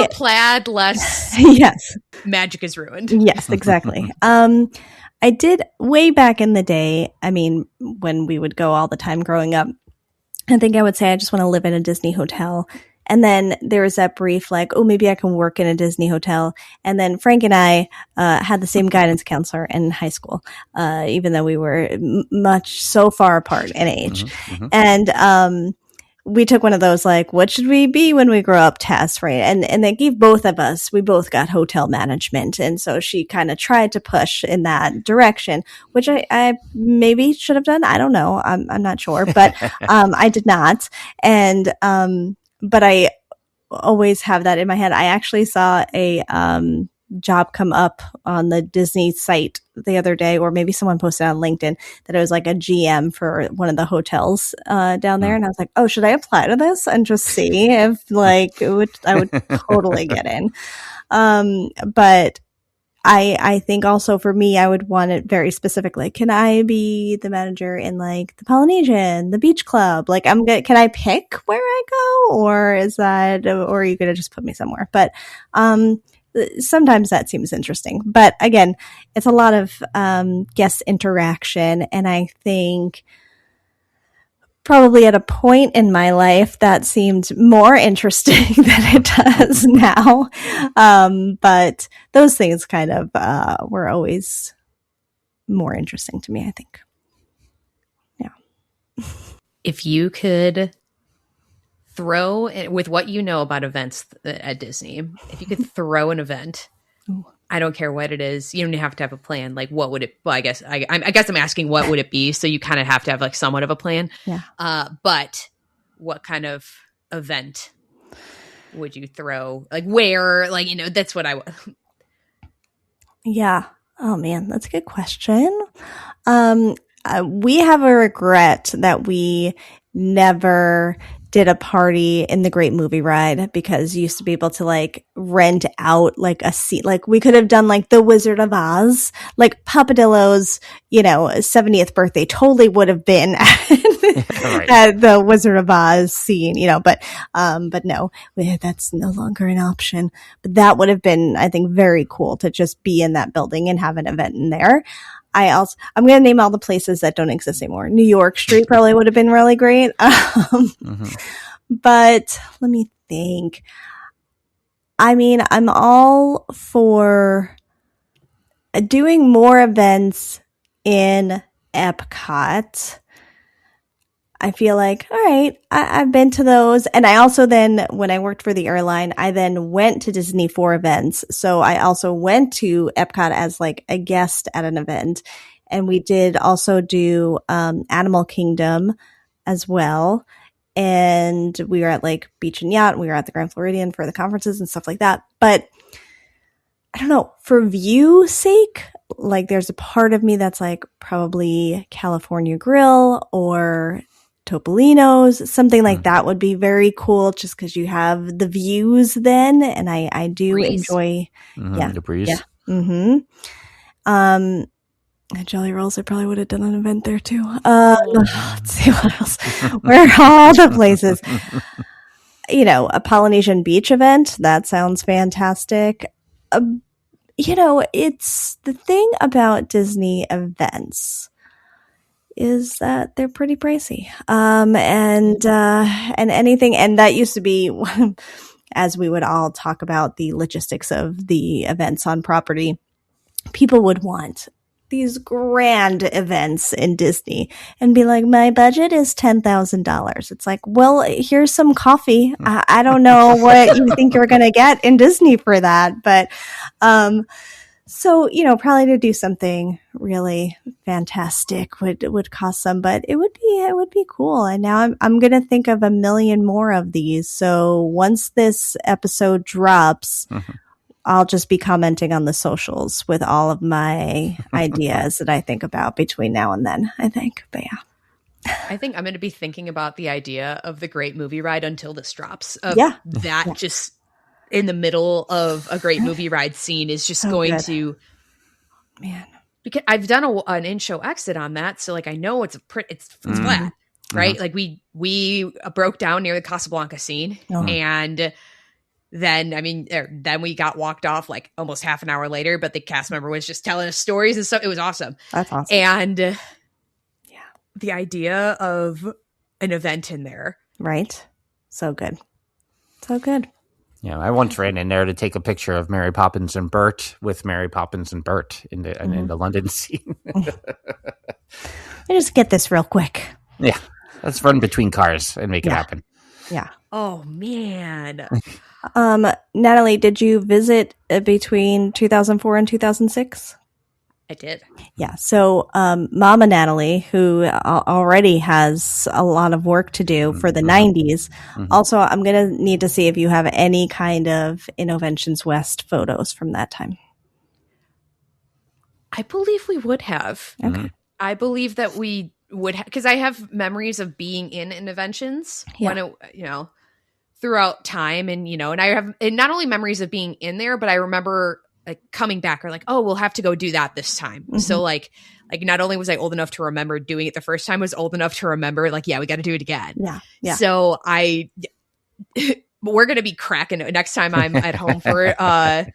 plaid, less yes. Magic is ruined. Yes, exactly. I did way back in the day, I mean, when we would go all the time growing up, I think I would say I just want to live in a Disney hotel. And then there was that brief like, oh, maybe I can work in a Disney hotel. And then Frank and I had the same guidance counselor in high school, even though we were much so far apart in age. Mm-hmm. And we took one of those like, what should we be when we grow up tests, right? And they gave both of us, we both got hotel management. And so she kind of tried to push in that direction, which I maybe should have done. I don't know. I'm not sure, but I did not. And but I always have that in my head. I actually saw a job come up on the Disney site the other day, or maybe someone posted on LinkedIn that it was like a GM for one of the hotels down there. And I was like, oh, should I apply to this and just see if like I would totally get in. But I think also for me, I would want it very specific. Like, can I be the manager in like the Polynesian, the beach club? Like, can I pick where I go, or are you going to just put me somewhere? But, sometimes that seems interesting, but again, it's a lot of, guest interaction. And I think probably at a point in my life that seemed more interesting than it does now. But those things kind of were always more interesting to me, I think. Yeah. If you could throw, with what you know about events at Disney, if you could throw an event, I don't care what it is, you don't have to have a plan. Like, what would it? Well, I guess I'm asking, what would it be? So you kind of have to have like somewhat of a plan. Yeah. But what kind of event would you throw? Like, where? Like, that's what I. Yeah. Oh man, that's a good question. We have a regret that we never did a party in the Great Movie Ride, because you used to be able to like rent out like a seat. Like we could have done like the Wizard of Oz, like Papa Dillo's, 70th birthday totally would have been at Right. at the Wizard of Oz scene, but no, that's no longer an option. But that would have been, I think, very cool to just be in that building and have an event in there. I'm going to name all the places that don't exist anymore. New York Street probably would have been really great. But let me think. I mean, I'm all for doing more events in Epcot. I feel like, all right, I've been to those. And I also then, when I worked for the airline, I then went to Disney for events. So I also went to Epcot as like a guest at an event. And we did also do Animal Kingdom as well. And we were at like Beach and Yacht. We were at the Grand Floridian for the conferences and stuff like that. But I don't know, for view's sake, like there's a part of me that's like probably California Grill or Topolino's, something like that would be very cool just because you have the views then. And I do breeze. Enjoy The breeze. Yeah. Jelly Rolls, I probably would have done an event there too. Let's see what else. Where are all the places? A Polynesian beach event. That sounds fantastic. It's the thing about Disney events is that they're pretty pricey. And anything, and that used to be as we would all talk about the logistics of the events on property, people would want these grand events in Disney and be like, my budget is $10,000. It's like, well, here's some coffee. I don't know what you think you're going to get in Disney for that. But, so, probably to do something really fantastic would cost some, but it would be cool. And now I'm going to think of a million more of these. So once this episode drops, I'll just be commenting on the socials with all of my ideas that I think about between now and then, I think. But yeah. I think I'm going to be thinking about the idea of the Great Movie Ride until this drops. Just in the middle of a Great Movie Ride scene is just going to, man. Because I've done an in-show exit on that, so like I know it's flat, right? Like we broke down near the Casablanca scene, and then we got walked off like almost half an hour later, but the cast member was just telling us stories and stuff. It was awesome. That's awesome. And the idea of an event in there. Right. So good. So good. Yeah, I once ran in there to take a picture of Mary Poppins and Bert with Mary Poppins and Bert in the London scene. I just get this real quick. Yeah, let's run between cars and make it happen. Yeah. Oh, man. Natalie, did you visit between 2004 and 2006? I did. Yeah. So, Mama Natalie, who already has a lot of work to do for the 90s. Also, I'm going to need to see if you have any kind of Innoventions West photos from that time. I believe we would have. Okay. I believe that we would have, because I have memories of being in Innoventions when it, throughout time, and and I have not only memories of being in there, but I remember like coming back or like, oh, we'll have to go do that this time. So like not only was I old enough to remember doing it the first time, I was old enough to remember like, we got to do it again. Yeah. So we're going to be cracking next time I'm at home for a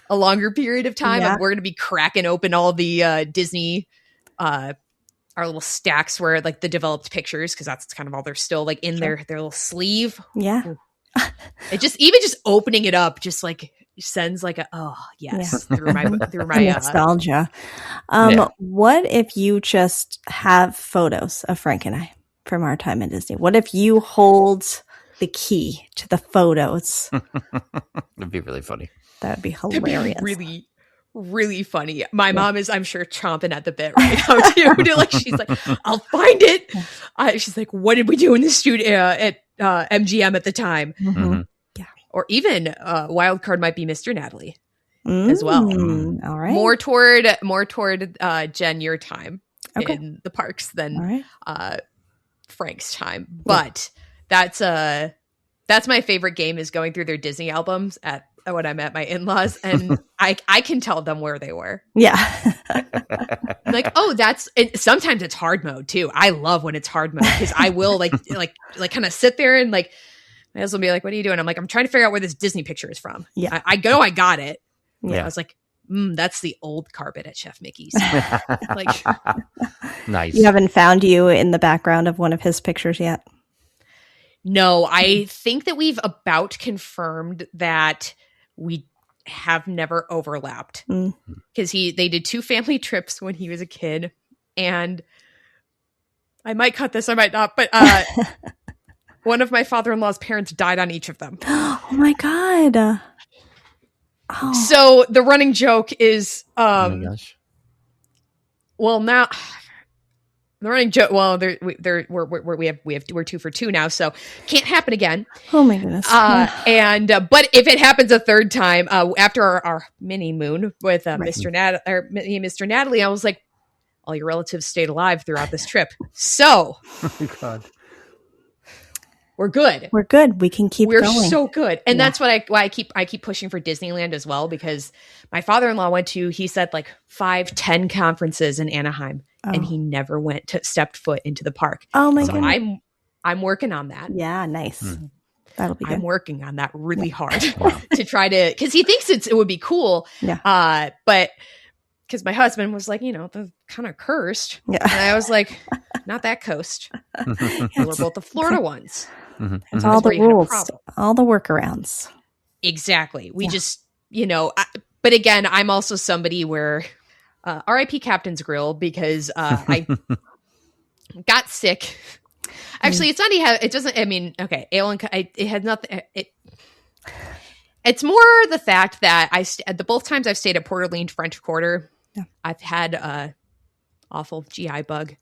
longer period of time. We're going to be cracking open all the Disney, our little stacks where like the developed pictures, because that's kind of all they're still like in their little sleeve. Yeah. It just opening it up just like sends like a through my nostalgia. What if you just have photos of Frank and I from our time in Disney? What if you hold the key to the photos? It'd be really funny. That would be hilarious. It'd be really, really funny. My mom is, I'm sure, chomping at the bit right now too. Like she's like, I'll find it. She's like, what did we do in the studio at MGM at the time? Yeah, or even wild card might be Mr. Natalie as well. All right, more toward Jen, your time in the parks than Frank's time. But that's my favorite game, is going through their Disney albums at when I'm at my in-laws, and I can tell them where they were. Yeah. Like, oh, sometimes it's hard mode too. I love when it's hard mode because I will like kind of sit there and like my husband will be like, "What are you doing?" I'm like, "I'm trying to figure out where this Disney picture is from." Yeah. I got it. Yeah. I was like, that's the old carpet at Chef Mickey's. Like, nice. You haven't found you in the background of one of his pictures yet? No, I think that we've about confirmed that we have never overlapped because they did 2 family trips when he was a kid, and I might cut this, I might not, but one of my father-in-law's parents died on each of them. Oh my God. Oh. So the running joke is, oh my gosh. Well, now the running joke. Well, we're 2 for 2 now, so can't happen again. Oh my goodness. But if it happens a third time after our mini moon with Mr. Natalie, I was like, all your relatives stayed alive throughout this trip, so God. we're good. We're good. We can keep going. We're so good. And that's why I keep pushing for Disneyland as well, because my father-in-law he said like 5-10 conferences in Anaheim and he never stepped foot into the park. Oh my so goodness. I'm working on that. Yeah, nice. That'll be good. I'm working on that really hard to try to, because he thinks it would be cool. Yeah. But because my husband was like, they're kind of cursed. Yeah. And I was like, not that coast. We're both the Florida ones. There's all the rules, all the workarounds. Exactly. We just, but again, I'm also somebody where RIP Captain's Grill, because I got sick. Actually, it's not, it doesn't, I mean, okay. It had nothing. It's more the fact that the both times I've stayed at Port Orleans French Quarter, I've had awful GI bug.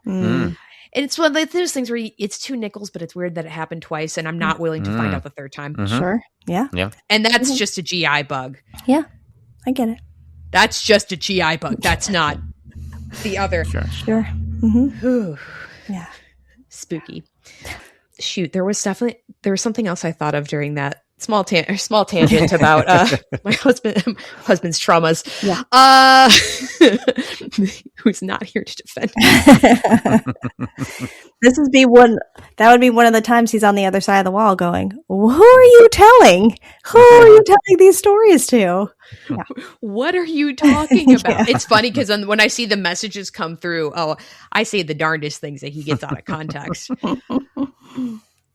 And it's one of those things where it's $2, but it's weird that it happened twice, and I'm not willing to find out the third time. Sure. Yeah. Yeah. And that's just a GI bug. Yeah. I get it. That's just a GI bug. That's not the other. Sure. Mm-hmm. Yeah. Spooky. Shoot, there was something else I thought of during that small tangent about my husband's traumas. Yeah. Who's not here to defend me. That would be one of the times he's on the other side of the wall going, who are you telling? Who are you telling these stories to? Yeah. What are you talking about? It's funny because when I see the messages come through, I say the darndest things that he gets out of context.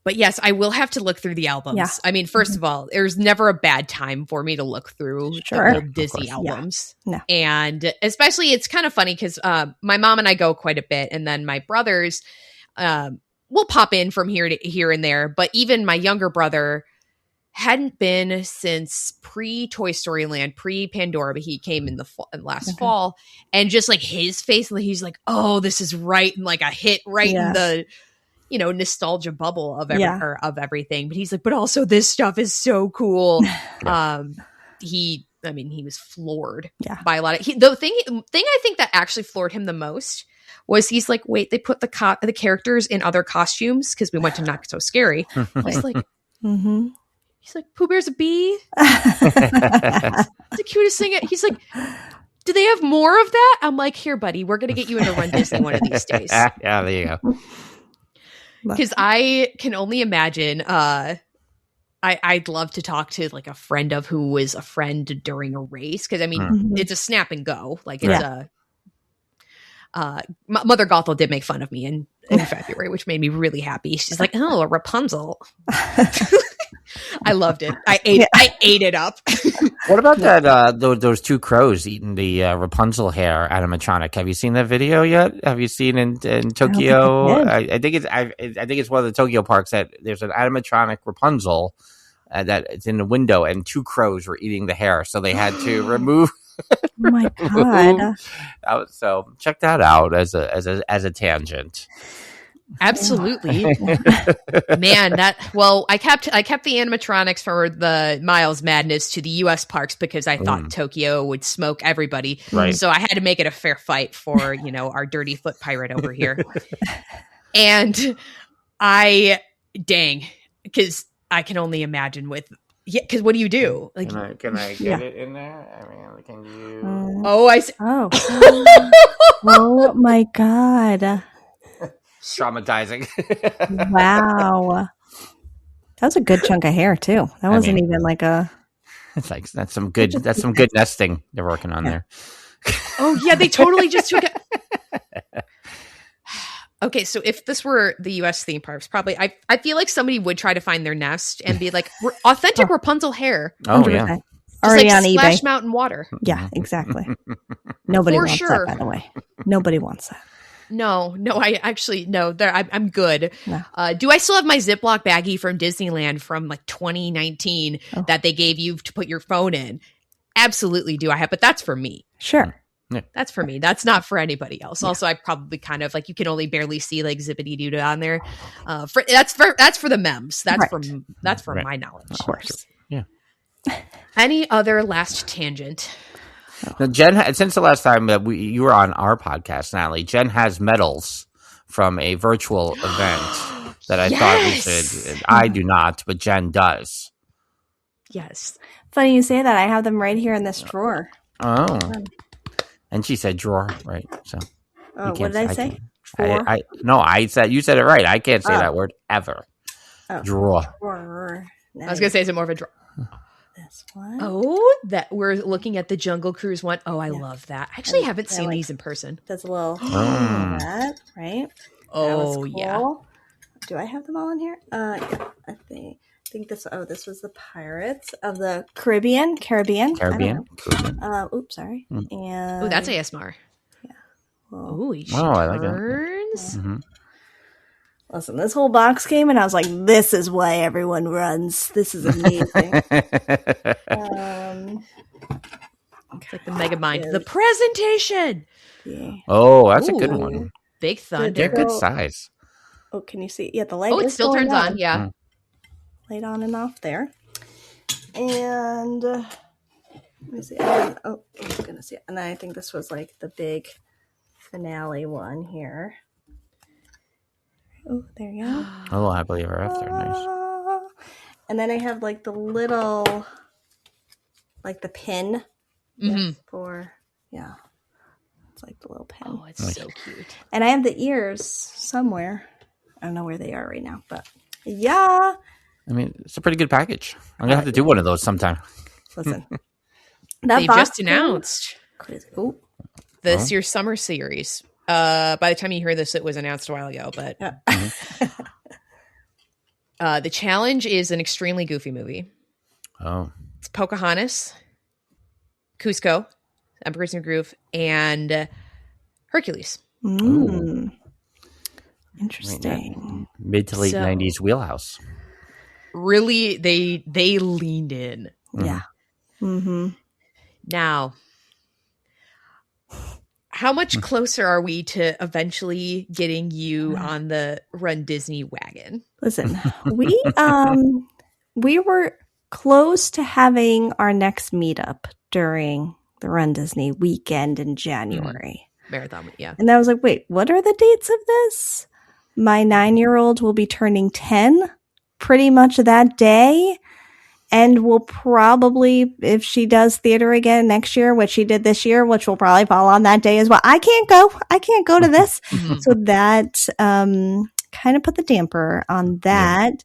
But yes, I will have to look through the albums. Yeah. I mean, first of all, there's never a bad time for me to look through the old Disney albums. Yeah. No. And especially, it's kind of funny because my mom and I go quite a bit. And then my brothers will pop in from here and there. But even my younger brother hadn't been since pre-Toy Story Land, pre-Pandora, but he came in last fall. And just like his face, he's like, oh, this is right. And like a hit right in the nostalgia bubble of everything. But he's like, but also this stuff is so cool. He was floored by a lot of the thing I think that actually floored him the most was he's like, wait, they put the characters in other costumes because we went to Not So Scary. I was like, he's like, Pooh Bear's a bee. It's the cutest thing. He's like, do they have more of that? I'm like, here, buddy, we're gonna get you into Run Disney one of these days. Yeah, there you go. Because I can only imagine, I'd love to talk to like a friend of who was a friend during a race. Because I mean, it's a snap and go. Like it's Mother Gothel did make fun of me in February, which made me really happy. She's like, "Oh, a Rapunzel." I loved it. I ate it up. What about that? Those 2 crows eating the Rapunzel hair animatronic. Have you seen that video yet? Have you seen in Tokyo? I think it's one of the Tokyo parks that there's an animatronic Rapunzel that it's in the window, and 2 crows were eating the hair, so they had to remove. Oh my God! So check that out as a tangent. Absolutely. Man, I kept the animatronics for the Miles Madness to the US parks because I thought Tokyo would smoke everybody. Right. So I had to make it a fair fight for, our dirty foot pirate over here. And because I can only imagine with, Yeah, because what do you do? Like, can I get it in there? I mean, can you? I see. Oh. Oh my God. Traumatizing. Wow. That was a good chunk of hair too. That wasn't even like a. It's like that's some good nesting they're working on there. Oh yeah, they totally just took it. Okay, so if this were the U.S. theme parks, probably I feel like somebody would try to find their nest and be like authentic Rapunzel hair. Oh 100%. yeah, just already like on Splash eBay. Mountain water. Yeah, exactly. Nobody For wants sure. that, by the way. Nobody wants that. No, I actually no. I'm good. No. Do I still have my Ziploc baggie from Disneyland from like 2019 that they gave you to put your phone in? Absolutely, do I have? But that's for me. Sure. Yeah. That's for me. That's not for anybody else. Yeah. Also, I probably kind of like you can only barely see like zippity doo on there. That's for the memes. That's for my knowledge. Of course. Yeah. Any other last tangent? Now, Jen, since the last time that you were on our podcast, Natalie, Jen has medals from a virtual event that I thought we should. I do not, but Jen does. Yes. Funny you say that. I have them right here in this drawer. Oh. And she said drawer, right? So. Oh, what did I say? No, I said you said it right. I can't say that word ever. Oh. Drawer. Nice. I was gonna say is it more of a drawer? This one. Oh, that we're looking at the Jungle Cruise one. Oh, I love that. I actually haven't seen these in person. That's a little that, right? Oh, cool. yeah. Do I have them all in here? Yeah, I think this. Oh, this was the Pirates of the Caribbean. Oops, sorry. And that's ASMR. Yeah. Oh, I like it. turns. Yeah. Mm-hmm. Listen, this whole box came, and I was like, "This is why everyone runs. This is amazing." It's like the Mega Mind. The presentation. Yeah. Oh, that's a good one. Big Thunder. They're good size. Oh, can you see? Yeah, the light. Oh, it still turns on. Yeah. Light on and off there. And let me see. I was gonna see it. And then I think this was like the big finale one here. Oh, there you go. Oh, Happily Ever After. Nice. And then I have like the little, like the pin for, it's like the little pin. Oh, it's so cute. And I have the ears somewhere. I don't know where they are right now, but yeah. I mean, it's a pretty good package. I'm going to have to do one of those sometime. Listen. They just announced this year's summer series. By the time you hear this, it was announced a while ago, but the challenge is an extremely goofy movie. Oh. It's Pocahontas, Cusco, Emperor's New Groove, and Hercules. Interesting. Mid to late 90s wheelhouse. Really, they leaned in. Yeah. Mm-hmm. Now, how much closer are we to eventually getting you on the Run Disney wagon? Listen, we were close to having our next meetup during the Run Disney weekend in January. Marathon, yeah. And I was like, wait, what are the dates of this? My 9-year-old will be turning 10 pretty much that day. And will probably, if she does theater again next year, which she did this year, which will probably fall on that day as well. I can't go to this. So that kind of put the damper on that.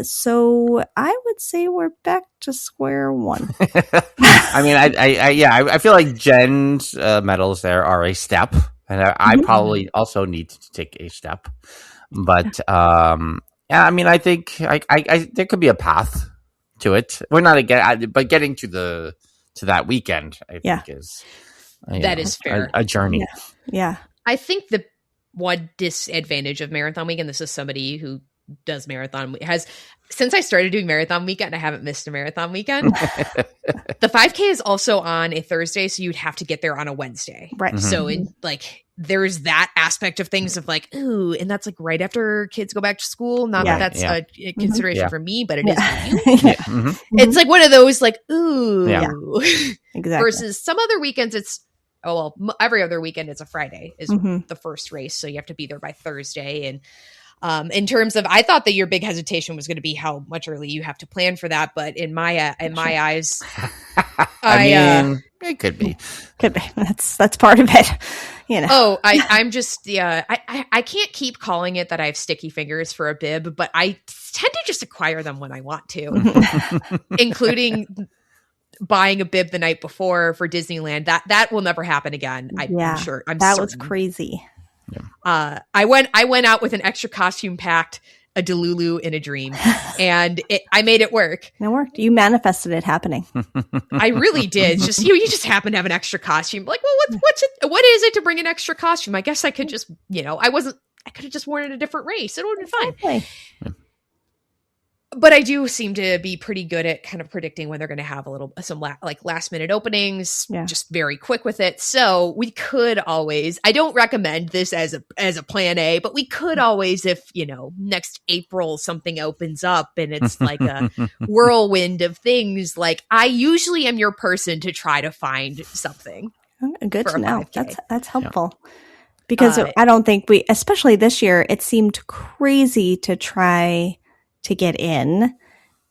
So I would say we're back to square one. I mean, I feel like Jen's medals there are a step, and I probably also need to take a step. But yeah, I mean, I think I there could be a path to it. We're not again, but getting to that weekend, I think is fair. A journey. Yeah. I think the one disadvantage of Marathon Weekend, this is somebody who does Marathon, since I started doing Marathon Weekend, I haven't missed a Marathon Weekend. The 5K is also on a Thursday, so you'd have to get there on a Wednesday. Right. Mm-hmm. So there's that aspect of things of like, ooh, and that's like right after kids go back to school. Not that that's a consideration for me, but it is for you. It's like one of those like, ooh. Yeah. Exactly. Versus some other weekends, every other weekend it's a Friday is the first race. So you have to be there by Thursday. And In terms of, I thought that your big hesitation was going to be how much early you have to plan for that, but in my eyes, I mean, it could be. That's part of it, you know. Oh, I'm just I can't keep calling it that I have sticky fingers for a bib, but I tend to just acquire them when I want to, including buying a bib the night before for Disneyland. That will never happen again. I'm sure. That was crazy. Yeah. I went out with an extra costume packed, a Delulu in a dream, and I made it work. It worked. You manifested it happening. I really did. Just you just happen to have an extra costume. Like, well, what is it to bring an extra costume? I guess I could just, I could have just worn it a different race. It would have been fine. Yeah. But I do seem to be pretty good at kind of predicting when they're going to have some last minute openings, just very quick with it. So we could always, I don't recommend this as a plan A, but we could always, if, next April something opens up and it's like a whirlwind of things, like I usually am your person to try to find something. Good to know. That's helpful. Yeah. Because I don't think especially this year, it seemed crazy to try to get in.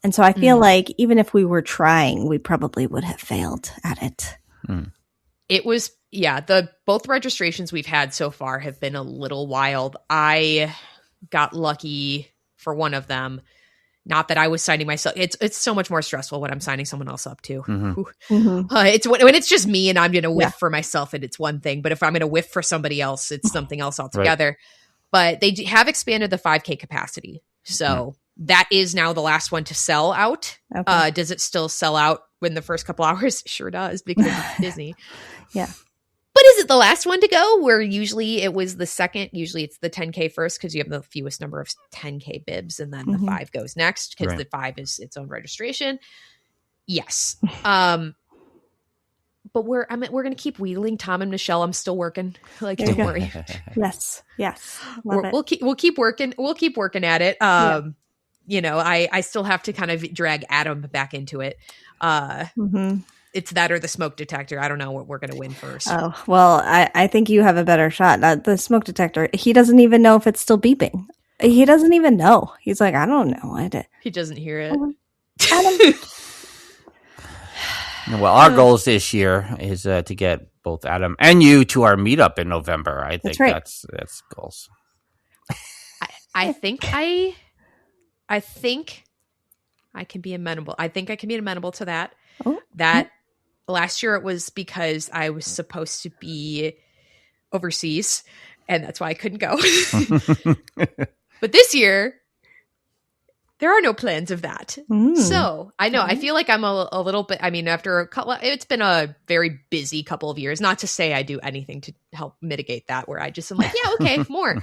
And so I feel like even if we were trying, we probably would have failed at it. It was, both registrations we've had so far have been a little wild. I got lucky for one of them. Not that I was signing myself. It's so much more stressful when I'm signing someone else up too. It's when it's just me and I'm going to whiff for myself and it's one thing. But if I'm going to whiff for somebody else, it's something else altogether. Right. But they have expanded the 5K capacity. So that is now the last one to sell out. Okay. Does it still sell out in the first couple hours? Sure does, because it's Disney. Yeah. But is it the last one to go? Where usually it was the second. Usually it's the 10K first because you have the fewest number of 10K bibs, and then the 5 goes next because the 5 is its own registration. Yes. But we're going to keep wheedling Tom and Michelle. I'm still working. Like, don't worry. Yes. We'll keep working. We'll keep working at it. I still have to kind of drag Adam back into it. It's that or the smoke detector. I don't know what we're going to win first. Oh, well, I think you have a better shot. The smoke detector, he doesn't even know if it's still beeping. He doesn't even know. He's like, I don't know. He doesn't hear it. Adam. Well, our goals this year is to get both Adam and you to our meetup in November. I think that's goals. I think I can be amenable. I think I can be amenable to that. That last year it was because I was supposed to be overseas, and that's why I couldn't go. But this year, there are no plans of that. So I know, I feel like I'm a little bit, after it's been a very busy couple of years, not to say I do anything to help mitigate that, where I just am like, yeah, okay, more.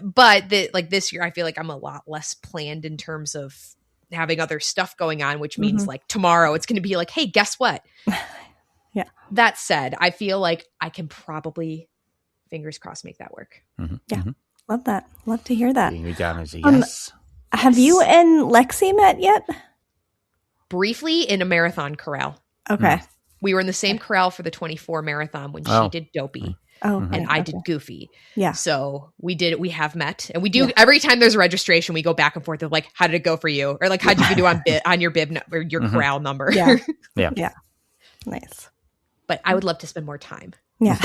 But this year, I feel like I'm a lot less planned in terms of having other stuff going on, which means like tomorrow it's going to be like, hey, guess what? Yeah. That said, I feel like I can probably, fingers crossed, make that work. Yeah. Love that. Love to hear that. Being you down as a yes. Have you and Lexi met yet? Briefly in a marathon corral. Okay. We were in the same corral for the 24 marathon when she did Dopey. And I did Goofy. Yeah. So we have met, and we do every time there's a registration, we go back and forth of like, how did it go for you? Or like, how did you do on your bib or your corral number? Yeah. Yeah. Nice. But I would love to spend more time. Yeah.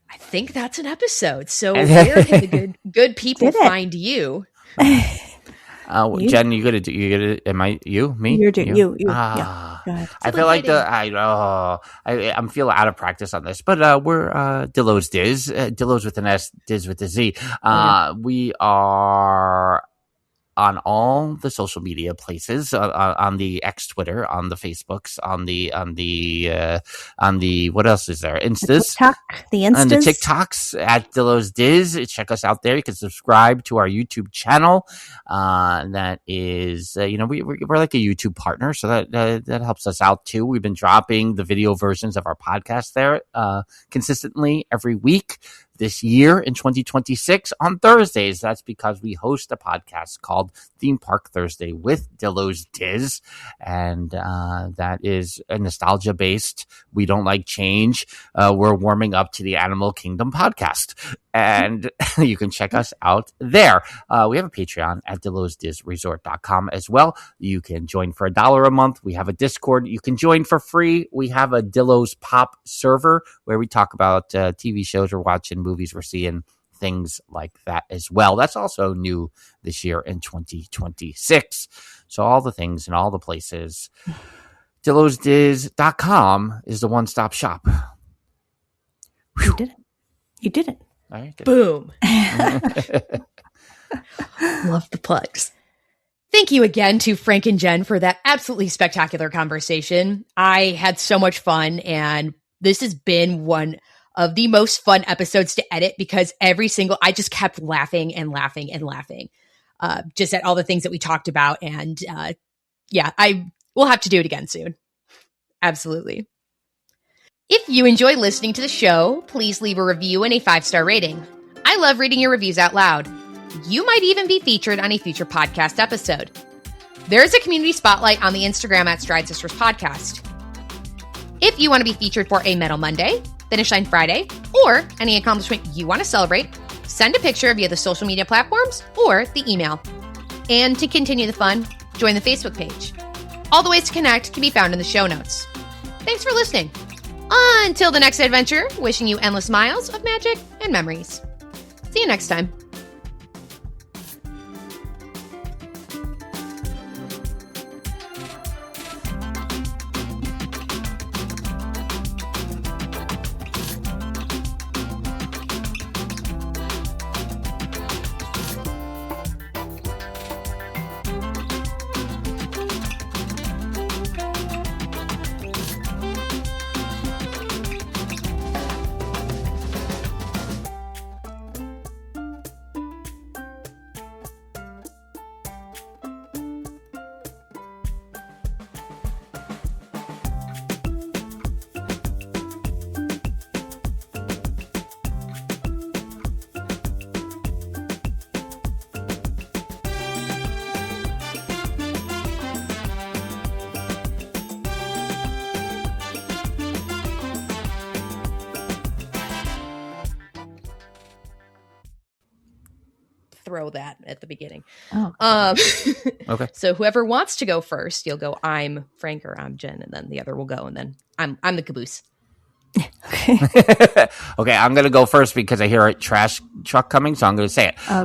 I think that's an episode. So where can the good people find you? Jen, you gotta am I you me you. Yeah. I feel like I'm feeling out of practice on this, but we're Dillo's Diz, Dillo's with an S, Diz with a Z. We are on all the social media places, on the X Twitter, on the Facebooks, on the what else is there? Instas, and the TikToks at Dillo's Diz. Check us out there. You can subscribe to our YouTube channel. That is, we're like a YouTube partner, so that helps us out too. We've been dropping the video versions of our podcast there consistently every week. this year in 2026 on Thursdays. That's because we host a podcast called Theme Park Thursday with Dillo's Diz. And that is a nostalgia based. We don't like change. We're warming up to the Animal Kingdom podcast. And you can check us out there. We have a Patreon at dillosdizresort.com as well. You can join for $1 a month. We have a Discord. You can join for free. We have a Dillo's Pop server where we talk about TV shows we're watching, movies we're seeing, things like that as well. That's also new this year in 2026. So all the things and all the places. dillosdiz.com is the one-stop shop. You did it. You did it. Boom. Love the plugs. Thank you again to Frank and Jen for that absolutely spectacular conversation. I had so much fun, and this has been one of the most fun episodes to edit because I just kept laughing and laughing and laughing just at all the things that we talked about. And I will have to do it again soon. Absolutely. If you enjoy listening to the show, please leave a review and a 5-star rating. I love reading your reviews out loud. You might even be featured on a future podcast episode. There is a community spotlight on the Instagram at Stride Sisters Podcast. If you want to be featured for a Metal Monday, Finish Line Friday, or any accomplishment you want to celebrate, send a picture via the social media platforms or the email. And to continue the fun, join the Facebook page. All the ways to connect can be found in the show notes. Thanks for listening. Until the next adventure, wishing you endless miles of magic and memories. See you next time. Throw that at the beginning. Okay. So whoever wants to go first, you'll go, I'm Frank or I'm Jen, and then the other will go, and then I'm the caboose. Okay, I'm going to go first because I hear a trash truck coming, so I'm going to say it. Okay.